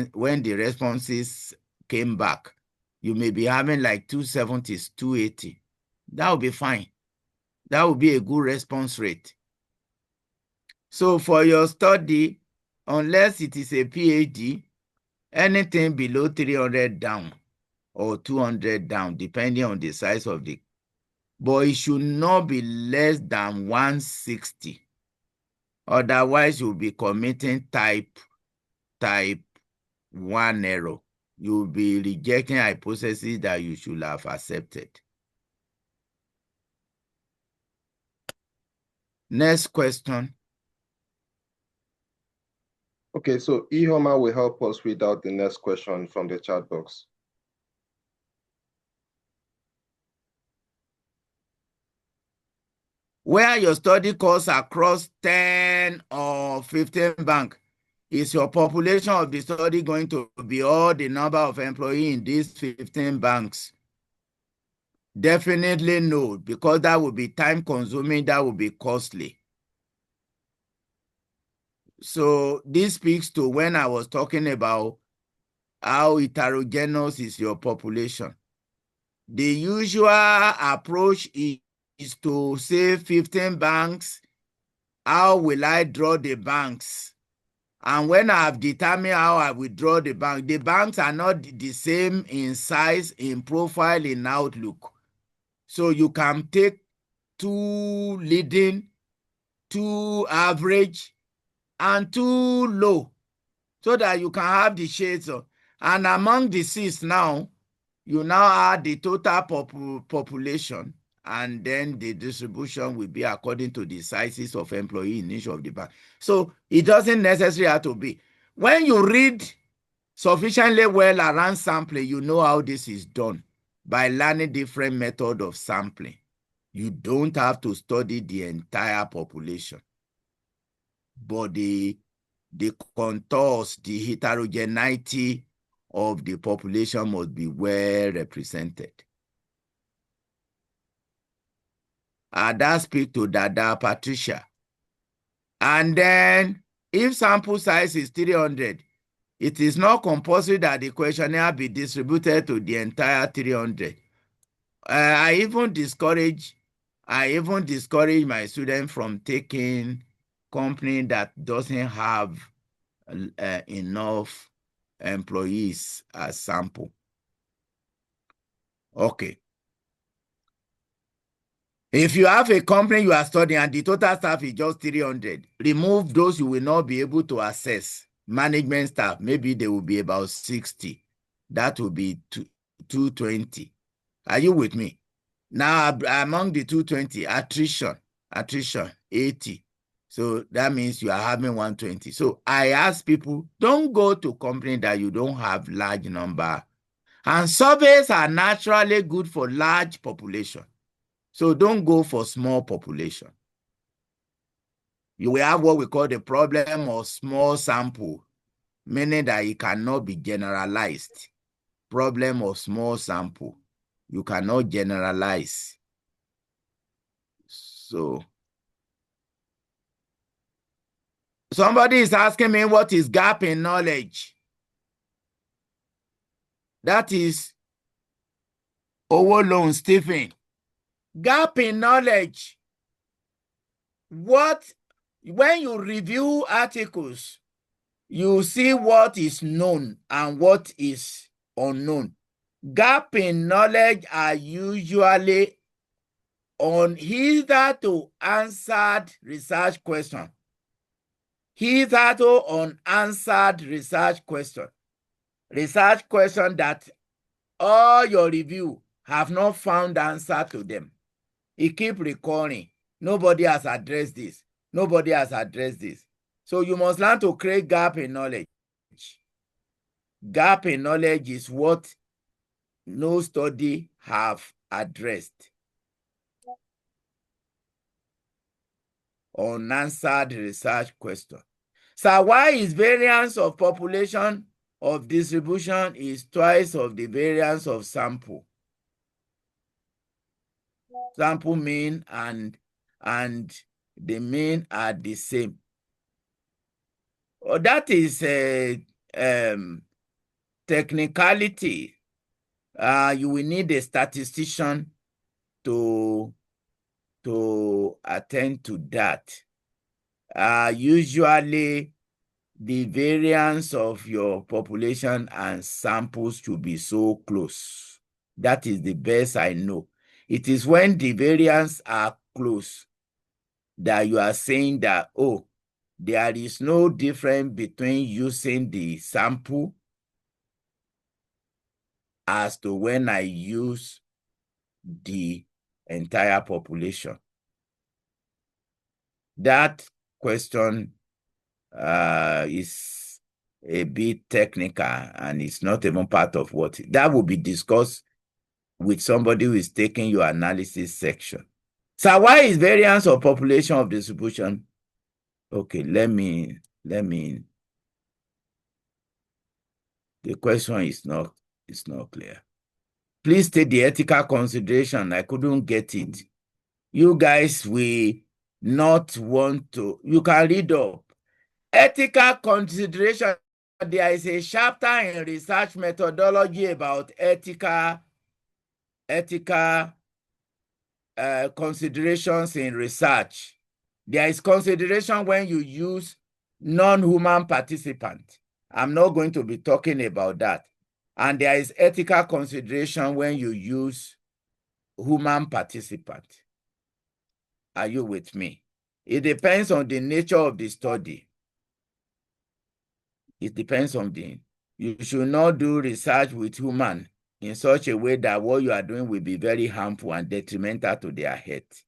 came back, you may be having like 270s, 280. That will be fine. That will be a good response rate. So for your study, unless it is a PhD, anything below 300 down or 200 down, depending on the size of the, but it should not be less than 160. Otherwise, you'll be committing type 1 error. You'll be rejecting hypotheses that you should have accepted. Next question. Okay, so Ihoma will help us read out the next question from the chat box. Where your study course across 10 or 15 banks, is your population of the study going to be all the number of employees in these 15 banks? Definitely no, because that would be time consuming, that would be costly. So this speaks to when I was talking about how heterogeneous is your population. The usual approach is to say 15 banks. How will I draw the banks? And when I have determined how I will draw the banks are not the same in size, in profile, in outlook. So you can take 2 leading, 2 average, and 2 low, so that you can have the shades of. And among the 6 now, you now add the total population, and then the distribution will be according to the sizes of employees in each of the banks. So it doesn't necessarily have to be. When you read sufficiently well around sampling, you know how this is done by learning different methods of sampling. You don't have to study the entire population, but the contours, the heterogeneity of the population must be well represented. That speaks to Dada Patricia. And then If sample size is 300, it is not compulsory that the questionnaire be distributed to the entire 300. I even discourage my students from taking company that doesn't have enough employees as sample. Okay. If you have a company you are studying and the total staff is just 300, remove those you will not be able to assess. Management staff, maybe they will be about 60. That will be 220. Are you with me? Now, among the 220, attrition, 80. So that means you are having 120. So I ask people, don't go to company that you don't have large number. And surveys are naturally good for large population. So don't go for small population. You will have what we call the problem of small sample, meaning that it cannot be generalized. Problem of small sample. You cannot generalize. So somebody is asking me what is gap in knowledge. That is Owolon Stephen. Gap in knowledge. When you review articles, you see what is known and what is unknown. Gap in knowledge are usually on hitherto answered research question. Hitherto unanswered research question. Research question that all your review have not found answer to them. It keep recurring. Nobody has addressed this. Nobody has addressed this. So you must learn to create gap in knowledge. Gap in knowledge is what no study have addressed. Unanswered research question. So why is variance of population of distribution is twice of the variance of sample? Sample mean and the mean are the same. That is a technicality. You will need a statistician to attend to that. Usually, the variance of your population and samples should be so close. That is the best I know. It is when the variance are close that you are saying that, oh, there is no difference between using the sample as to when I use the entire population. That question is a bit technical and it's not even part of what that will be discussed with somebody who is taking your analysis section. So why is variance of population of distribution? Okay, let me the question is not clear. Please take the ethical consideration. I couldn't get it. You guys will not want to. You can read up. Ethical consideration. There is a chapter in research methodology about ethical considerations in research. There is consideration when you use non-human participant. I'm not going to be talking about that. And there is ethical consideration when you use human participant. Are you with me? It depends on the nature of the study. It depends on you should not do research with human in such a way that what you are doing will be very harmful and detrimental to their health.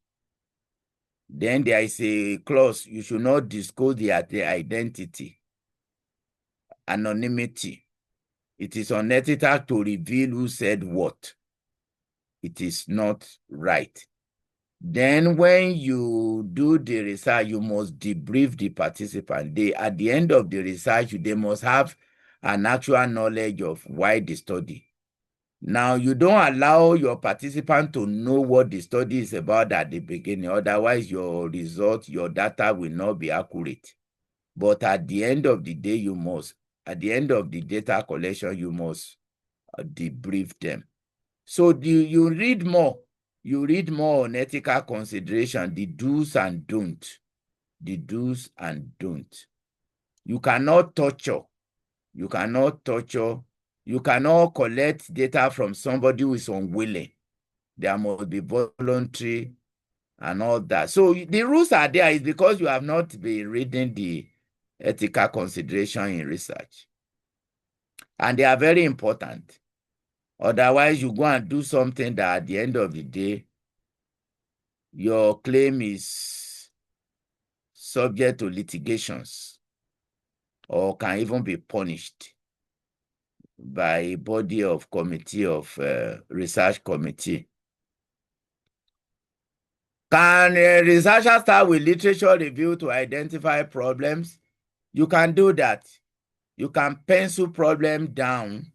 Then there is a clause, you should not disclose their identity, anonymity. It is unethical to reveal who said what. It is not right. Then when you do the research, you must debrief the participant. At the end of the research, they must have an actual knowledge of why the study. Now, you don't allow your participant to know what the study is about at the beginning. Otherwise, your result, your data will not be accurate. But at the end of the day, at the end of the data collection, you must debrief them. So you read more. You read more on ethical consideration, the do's and don'ts. The do's and don'ts. You cannot torture. You cannot torture. You cannot collect data from somebody who is unwilling. There must be voluntary and all that. So the rules are there is because you have not been reading the ethical consideration in research. And they are very important. Otherwise, you go and do something that at the end of the day, your claim is subject to litigations or can even be punished by a body of committee of research committee. Can a researcher start with literature review to identify problems? You can do that. You can pencil problem down.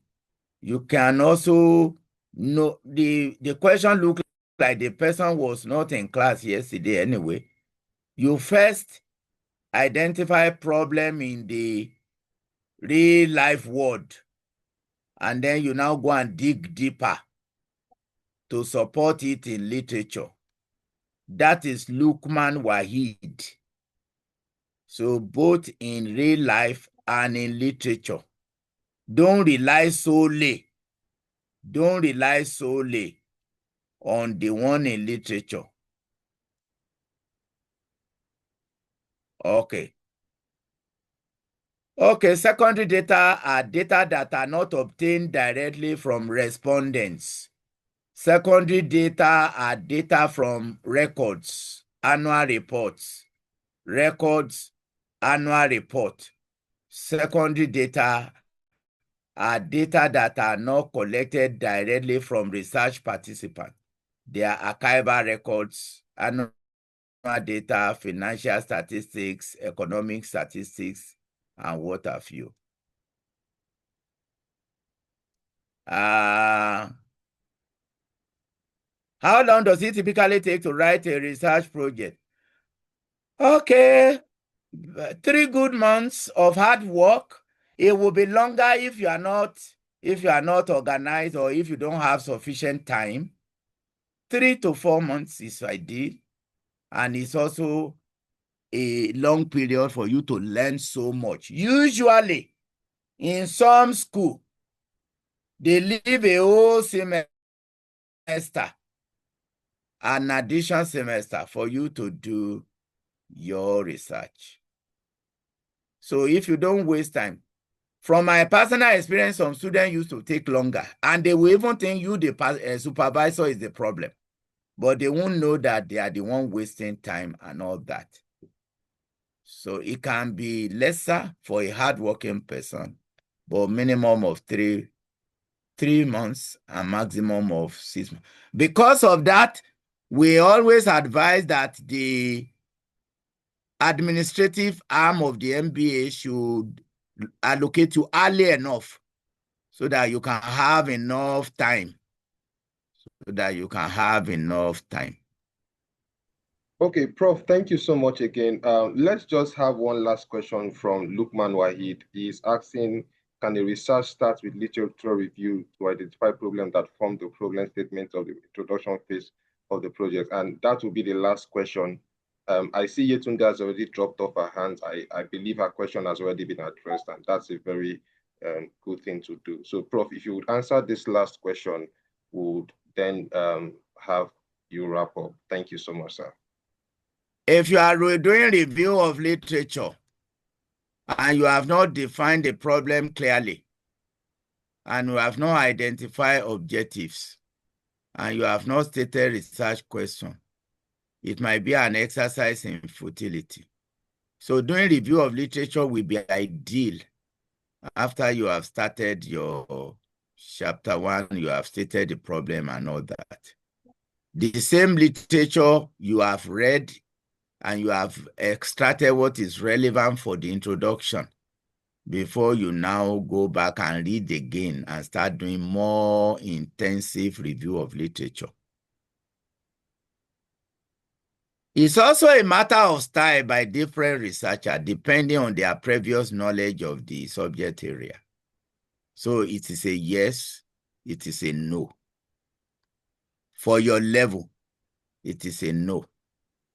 You can also know the question look like the person was not in class yesterday anyway. You first identify problem in the real life world, and then you now go and dig deeper to support it in literature. That is Lukman Wahid. So both in real life and in literature. Don't rely solely on the one in literature. Okay, secondary data are data that are not obtained directly from respondents. Secondary data are data from records, annual reports, annual report. Secondary data are data that are not collected directly from research participants. They are archival records, annual data, financial statistics, economic statistics, and what have you. How long does it typically take to write a research project? Okay, 3 good months of hard work. It will be longer if you are not organized or if you don't have sufficient time. 3 to 4 months is ideal, and it's also a long period for you to learn so much. Usually, in some school, they leave a whole semester, an additional semester for you to do your research. So if you don't waste time, from my personal experience, some students used to take longer, and they will even think you, the supervisor, is the problem. But they won't know that they are the one wasting time and all that. So it can be lesser for a hardworking person, but minimum of 3 months and maximum of 6 months. Because of that, we always advise that the administrative arm of the MBA should allocate you early enough so that you can have enough time. Okay, Prof, thank you so much again. Let's just have one last question from Lukman Wahid. He's asking, can a research start with literature review to identify problems that form the problem statement of the introduction phase of the project? And that will be the last question. I see Yetunde has already dropped off her hands. I believe her question has already been addressed, and that's a very good thing to do. So, Prof, if you would answer this last question, would then have you wrap up. Thank you so much, sir. If you are doing review of literature and you have not defined the problem clearly, and you have not identified objectives, and you have not stated research question, it might be an exercise in futility. So doing review of literature will be ideal after you have started your chapter 1, you have stated the problem and all that. The same literature you have read and you have extracted what is relevant for the introduction before you now go back and read again and start doing more intensive review of literature. It's also a matter of style by different researchers, depending on their previous knowledge of the subject area. So it is a yes, it is a no. For your level, it is a no.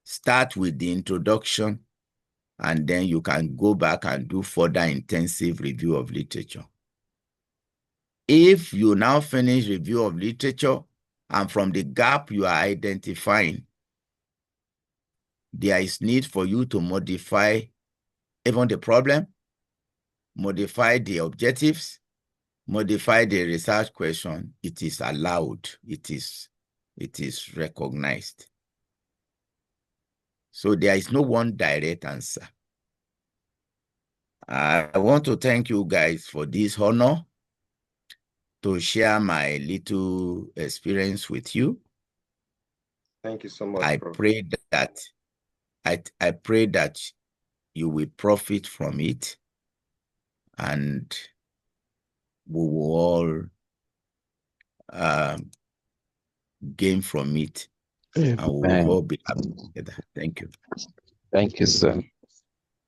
Start with the introduction, and then you can go back and do further intensive review of literature. If you now finish review of literature, and from the gap you are identifying, there is need for you to modify even the problem, modify the objectives, modify the research question. It is allowed. It is recognized. So there is no one direct answer. I want to thank you guys for this honor to share my little experience with you. Thank you so much, I Prof. pray that I pray that you will profit from it, and we will all gain from it, and we will all be happy together. Thank you. Thank you, sir.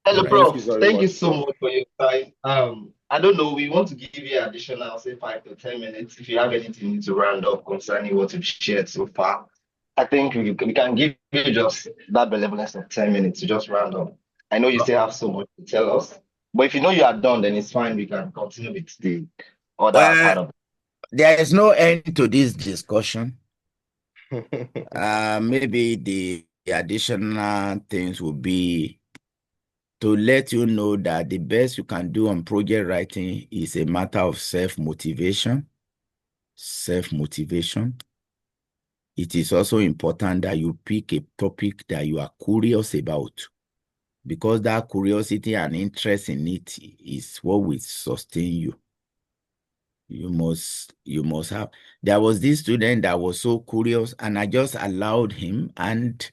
Hello, Right. Prof. Thank you very Thank much, you so Prof. much for your time. I don't know, we want to give you additional, say 5 to 10 minutes. If you have anything to round up concerning what you've shared so far, I think we can give you just that benevolence of 10 minutes to just round up. I know you still have so much to tell us, but if you know you are done, then it's fine. We can continue with the other part of it. There is no end to this discussion. Maybe the additional things will be to let you know that the best you can do on project writing is a matter of self-motivation. Self-motivation. It is also important that you pick a topic that you are curious about, because that curiosity and interest in it is what will sustain you. You must have. There was this student that was so curious, and I just allowed him, and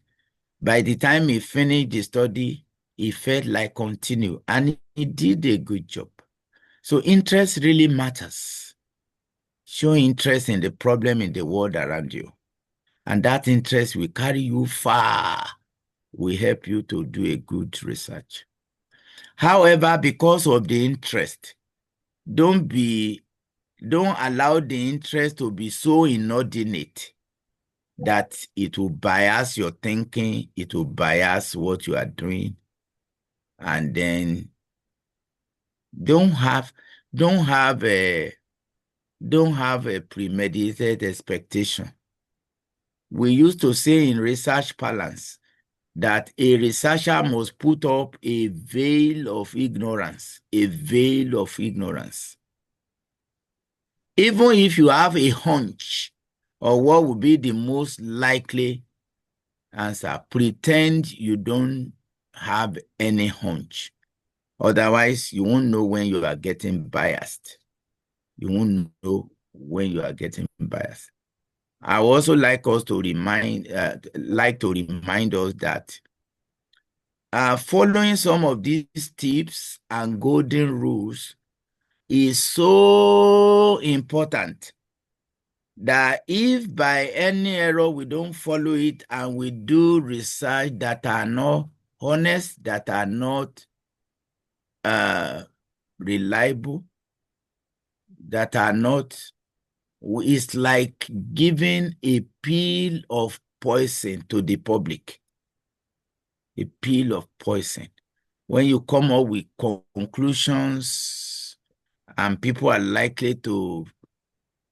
by the time he finished the study, he felt like continue, and he did a good job. So interest really matters. Show interest in the problem in the world around you, and that interest will carry you far, will help you to do a good research. However, because of the interest, don't allow the interest to be so inordinate that it will bias your thinking, it will bias what you are doing, and then don't have a premeditated expectation. We used to say in research parlance that a researcher must put up a veil of ignorance, even if you have a hunch or what would be the most likely answer, pretend you don't have any hunch. Otherwise, you won't know when you are getting biased. You won't know when you are getting biased. I also like us to remind us that following some of these tips and golden rules is so important that if by any error we don't follow it and we do research that are not honest, that are not reliable, that are not, it's like giving a pill of poison to the public. A pill of poison. When you come up with conclusions and people are likely to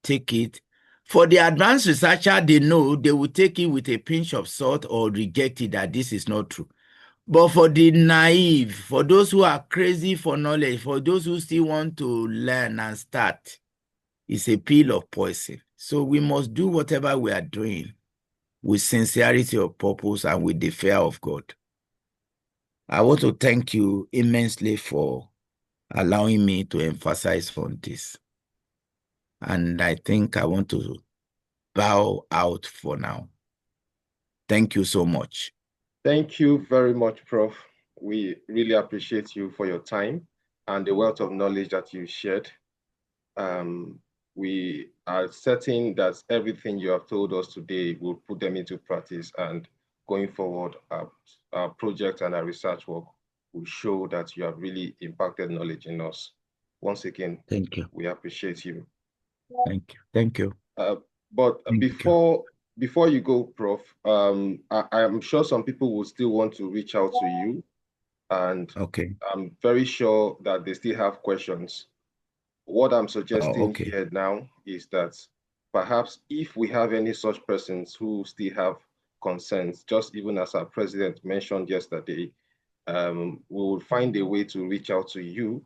take it, for the advanced researcher, they know they will take it with a pinch of salt or reject it that this is not true. But for the naive, for those who are crazy for knowledge, for those who still want to learn and start, it's a pill of poison. So we must do whatever we are doing with sincerity of purpose and with the fear of God. I want to thank you immensely for allowing me to emphasize on this. And I think I want to bow out for now. Thank you so much. Thank you very much, Prof. We really appreciate you for your time and the wealth of knowledge that you shared. We are certain that everything you have told us today will put them into practice and going forward, our project and our research work will show that you have really impacted knowledge in us. Once again, thank you. We appreciate you. Thank you. Thank you. But Thank before you go, Prof, I'm sure some people will still want to reach out to you, and okay. I'm very sure that they still have questions. What I'm suggesting here now is that perhaps if we have any such persons who still have concerns, just even as our president mentioned yesterday, we will find a way to reach out to you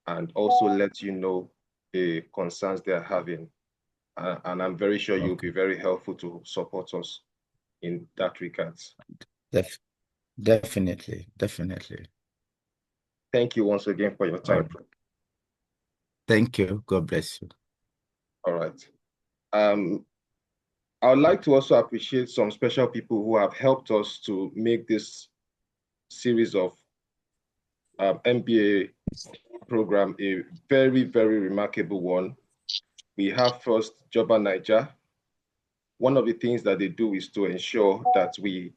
and also let you know the concerns they're having. And I'm very sure you'll be very helpful to support us in that regards. Definitely. Thank you once again for your time. Thank you. God bless you. All right. I would like to also appreciate some special people who have helped us to make this series of MBA program a very, very remarkable one. We have first Joba Niger. One of the things that they do is to ensure that we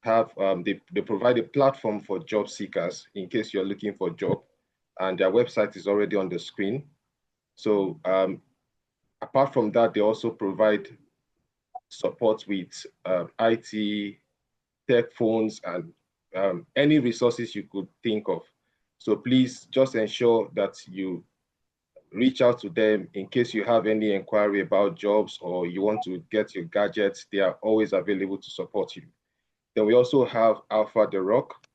have, they provide a platform for job seekers in case you're looking for a job, and their website is already on the screen. So apart from that, they also provide support with IT, tech phones, and any resources you could think of. So please just ensure that you reach out to them in case you have any inquiry about jobs or you want to get your gadgets. They are always available to support you. Then we also have Alpha The Rock.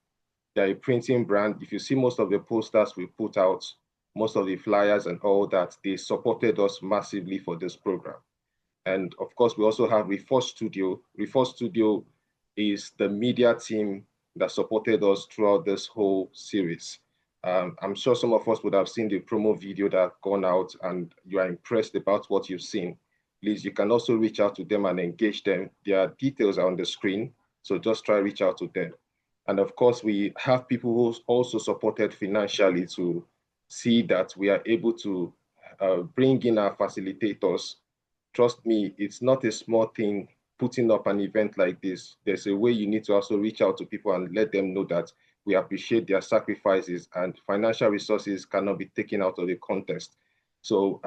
They're a printing brand. If you see most of the posters we put out, most of the flyers and all that, they supported us massively for this program. And of course, we also have Reforce Studio. Reforce Studio is the media team that supported us throughout this whole series. I'm sure some of us would have seen the promo video that gone out and you are impressed about what you've seen. Please, you can also reach out to them and engage them. Their details are on the screen, so just try to reach out to them. And of course, we have people who also supported financially to see that we are able to bring in our facilitators. Trust me, it's not a small thing putting up an event like this. There's a way you need to also reach out to people and let them know that we appreciate their sacrifices and financial resources cannot be taken out of the contest. So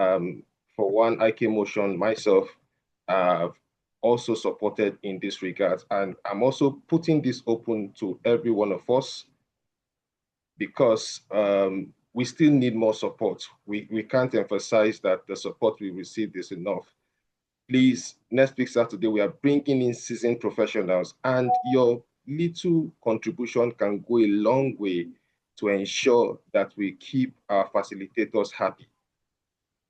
for one, IK Motion, myself, I've also supported in this regard. And I'm also putting this open to every one of us because we still need more support. We can't emphasize that the support we received is enough. Please, next week Saturday, we are bringing in seasoned professionals, and your little contribution can go a long way to ensure that we keep our facilitators happy.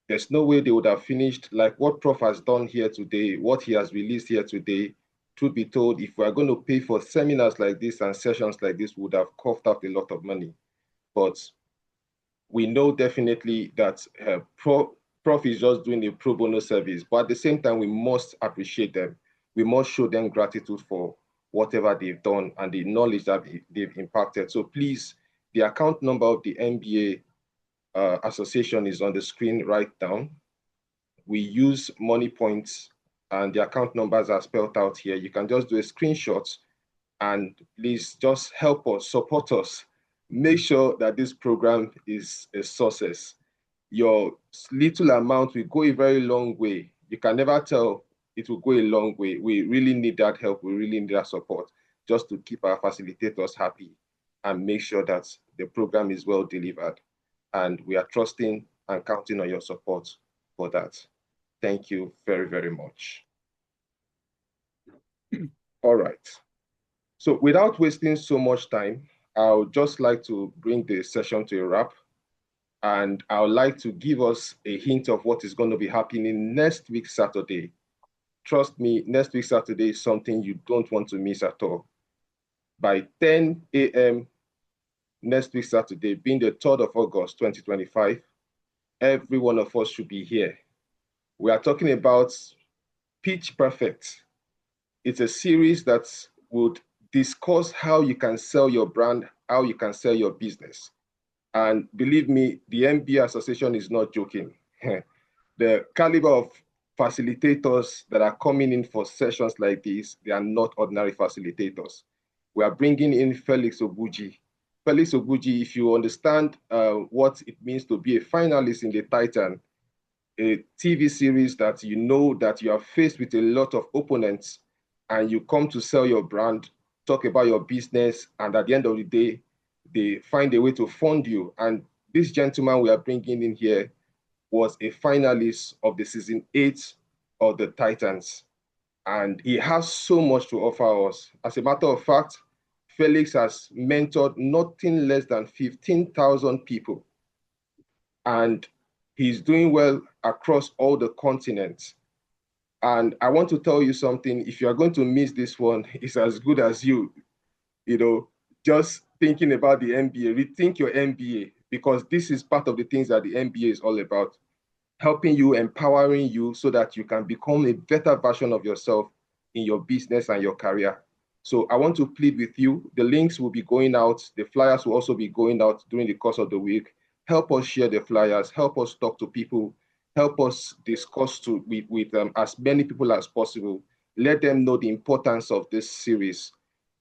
There's no way they would have finished like what Prof has done here today, what he has released here today. Truth be told, if we are going to pay for seminars like this and sessions like this, we would have coughed out a lot of money. But we know definitely that Prof is just doing a pro bono service, but at the same time, we must appreciate them. We must show them gratitude for whatever they've done and the knowledge that they've impacted. So please, the account number of the MBA Association is on the screen right now. We use money points and the account numbers are spelled out here. You can just do a screenshot and please just help us, support us. Make sure that this program is a success. Your little amount will go a very long way. You can never tell, it will go a long way. We really need that help. We really need that support just to keep our facilitators happy and make sure that the program is well delivered. And we are trusting and counting on your support for that. Thank you very, very much. All right. So without wasting so much time, I would just like to bring the session to a wrap. And I would like to give us a hint of what is going to be happening next week, Saturday. Trust me, next week, Saturday is something you don't want to miss at all. By 10 a.m. next week, Saturday, being the 3rd of August, 2025, every one of us should be here. We are talking about Pitch Perfect. It's a series that would discuss how you can sell your brand, how you can sell your business. And believe me, the MBA Association is not joking. The caliber of facilitators that are coming in for sessions like this, they are not ordinary facilitators. We are bringing in Felix Obuji. Felix Obuji, if you understand what it means to be a finalist in the Titan, a TV series that you know that you are faced with a lot of opponents and you come to sell your brand, talk about your business, and at the end of the day, they find a way to fund you. And this gentleman we are bringing in here was a finalist of the season 8 of the Titans. And he has so much to offer us. As a matter of fact, Felix has mentored nothing less than 15,000 people. And he's doing well across all the continents. And I want to tell you something, if you are going to miss this one, it's as good as you know, just thinking about the MBA, rethink your MBA, because this is part of the things that the MBA is all about, helping you, empowering you so that you can become a better version of yourself in your business and your career. So I want to plead with you. The links will be going out. The flyers will also be going out during the course of the week. Help us share the flyers. Help us talk to people. Help us discuss with as many people as possible. Let them know the importance of this series.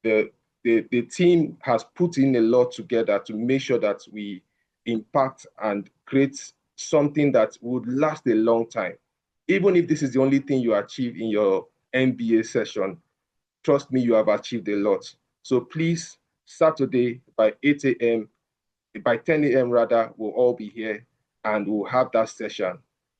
The team has put in a lot together to make sure that we impact and create something that would last a long time. Even if this is the only thing you achieve in your MBA session, trust me, you have achieved a lot. So please, Saturday by 8 a.m., by 10 a.m. rather, we'll all be here and we'll have that session.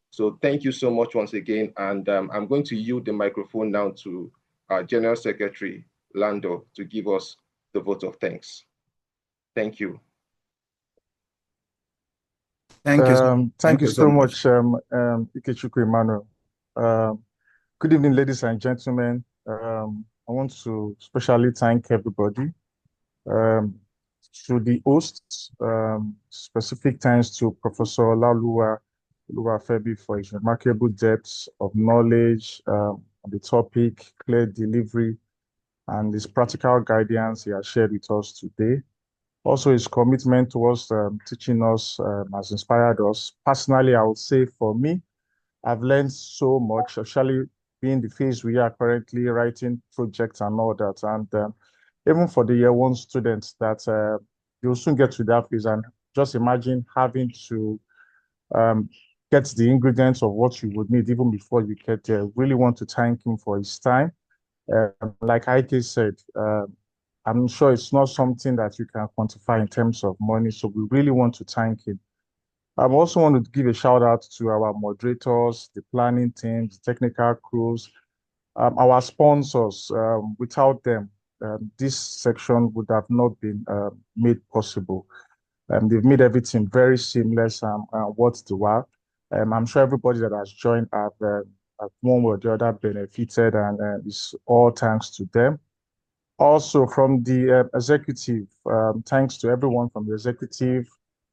So thank you so much once again. And I'm going to yield the microphone now to our General Secretary, Lando, to give us the vote of thanks. Thank you. Thank you. Thank you so much, Ikechukwu Emmanuel. Good evening, ladies and gentlemen. I want to especially thank everybody. To the hosts, specific thanks to Professor Olaoluwa Oluwafemi for his remarkable depth of knowledge on the topic, clear delivery, and his practical guidance he has shared with us today. Also, his commitment towards teaching us has inspired us. Personally, I would say for me, I've learned so much, especially being the phase we are currently writing projects and all that. And even for the year one students that you'll soon get to that phase, and just imagine having to get the ingredients of what you would need even before you get there. Really want to thank him for his time. Like Ike said, I'm sure it's not something that you can quantify in terms of money, so we really want to thank him. I also want to give a shout out to our moderators, the planning teams, the technical crews, our sponsors. Without them, this section would have not been made possible. They've made everything very seamless and worth the while. I'm sure everybody that has joined have one way or the other benefited, and it's all thanks to them. Also, from the executive, thanks to everyone from the executive.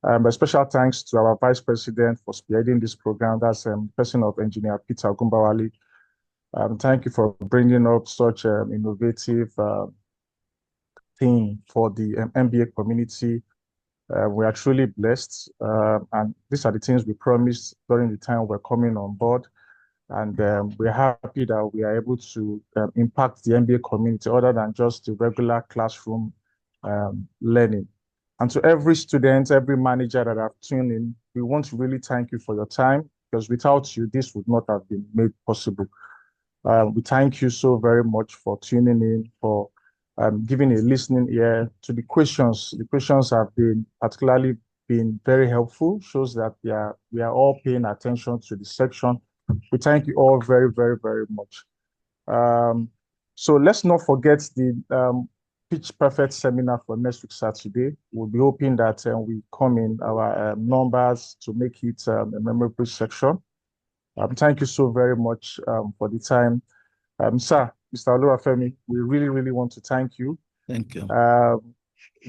A special thanks to our Vice President for spearheading this program. That's the person of Engineer Peter Gumbawali. Thank you for bringing up such an innovative thing for the MBA community. We are truly blessed. And these are the things we promised during the time we're coming on board. And we're happy that we are able to impact the MBA community other than just the regular classroom learning. And to every student, every manager that have tuned in, we want to really thank you for your time, because without you, this would not have been made possible. We thank you so very much for tuning in, for giving a listening ear to the questions. The questions have been particularly been very helpful, shows that we are all paying attention to the section. We thank you all very, very, very much. So let's not forget the Pitch Perfect seminar for next week, Saturday. We'll be hoping that we come in our numbers to make it a memorable section. Thank you so very much for the time. Sir, Mr. Oluwafemi, we really, really want to thank you. Thank you.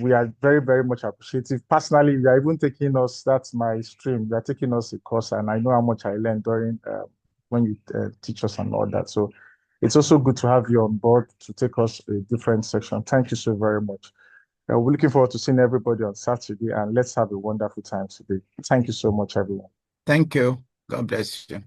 We are very, very much appreciative. Personally, you are even taking us, that's my stream, you are taking us a course, and I know how much I learned during when you teach us and all that. So it's also good to have you on board to take us a different section. Thank you so very much. We're looking forward to seeing everybody on Saturday, and let's have a wonderful time today. Thank you so much, everyone. Thank you. God bless you.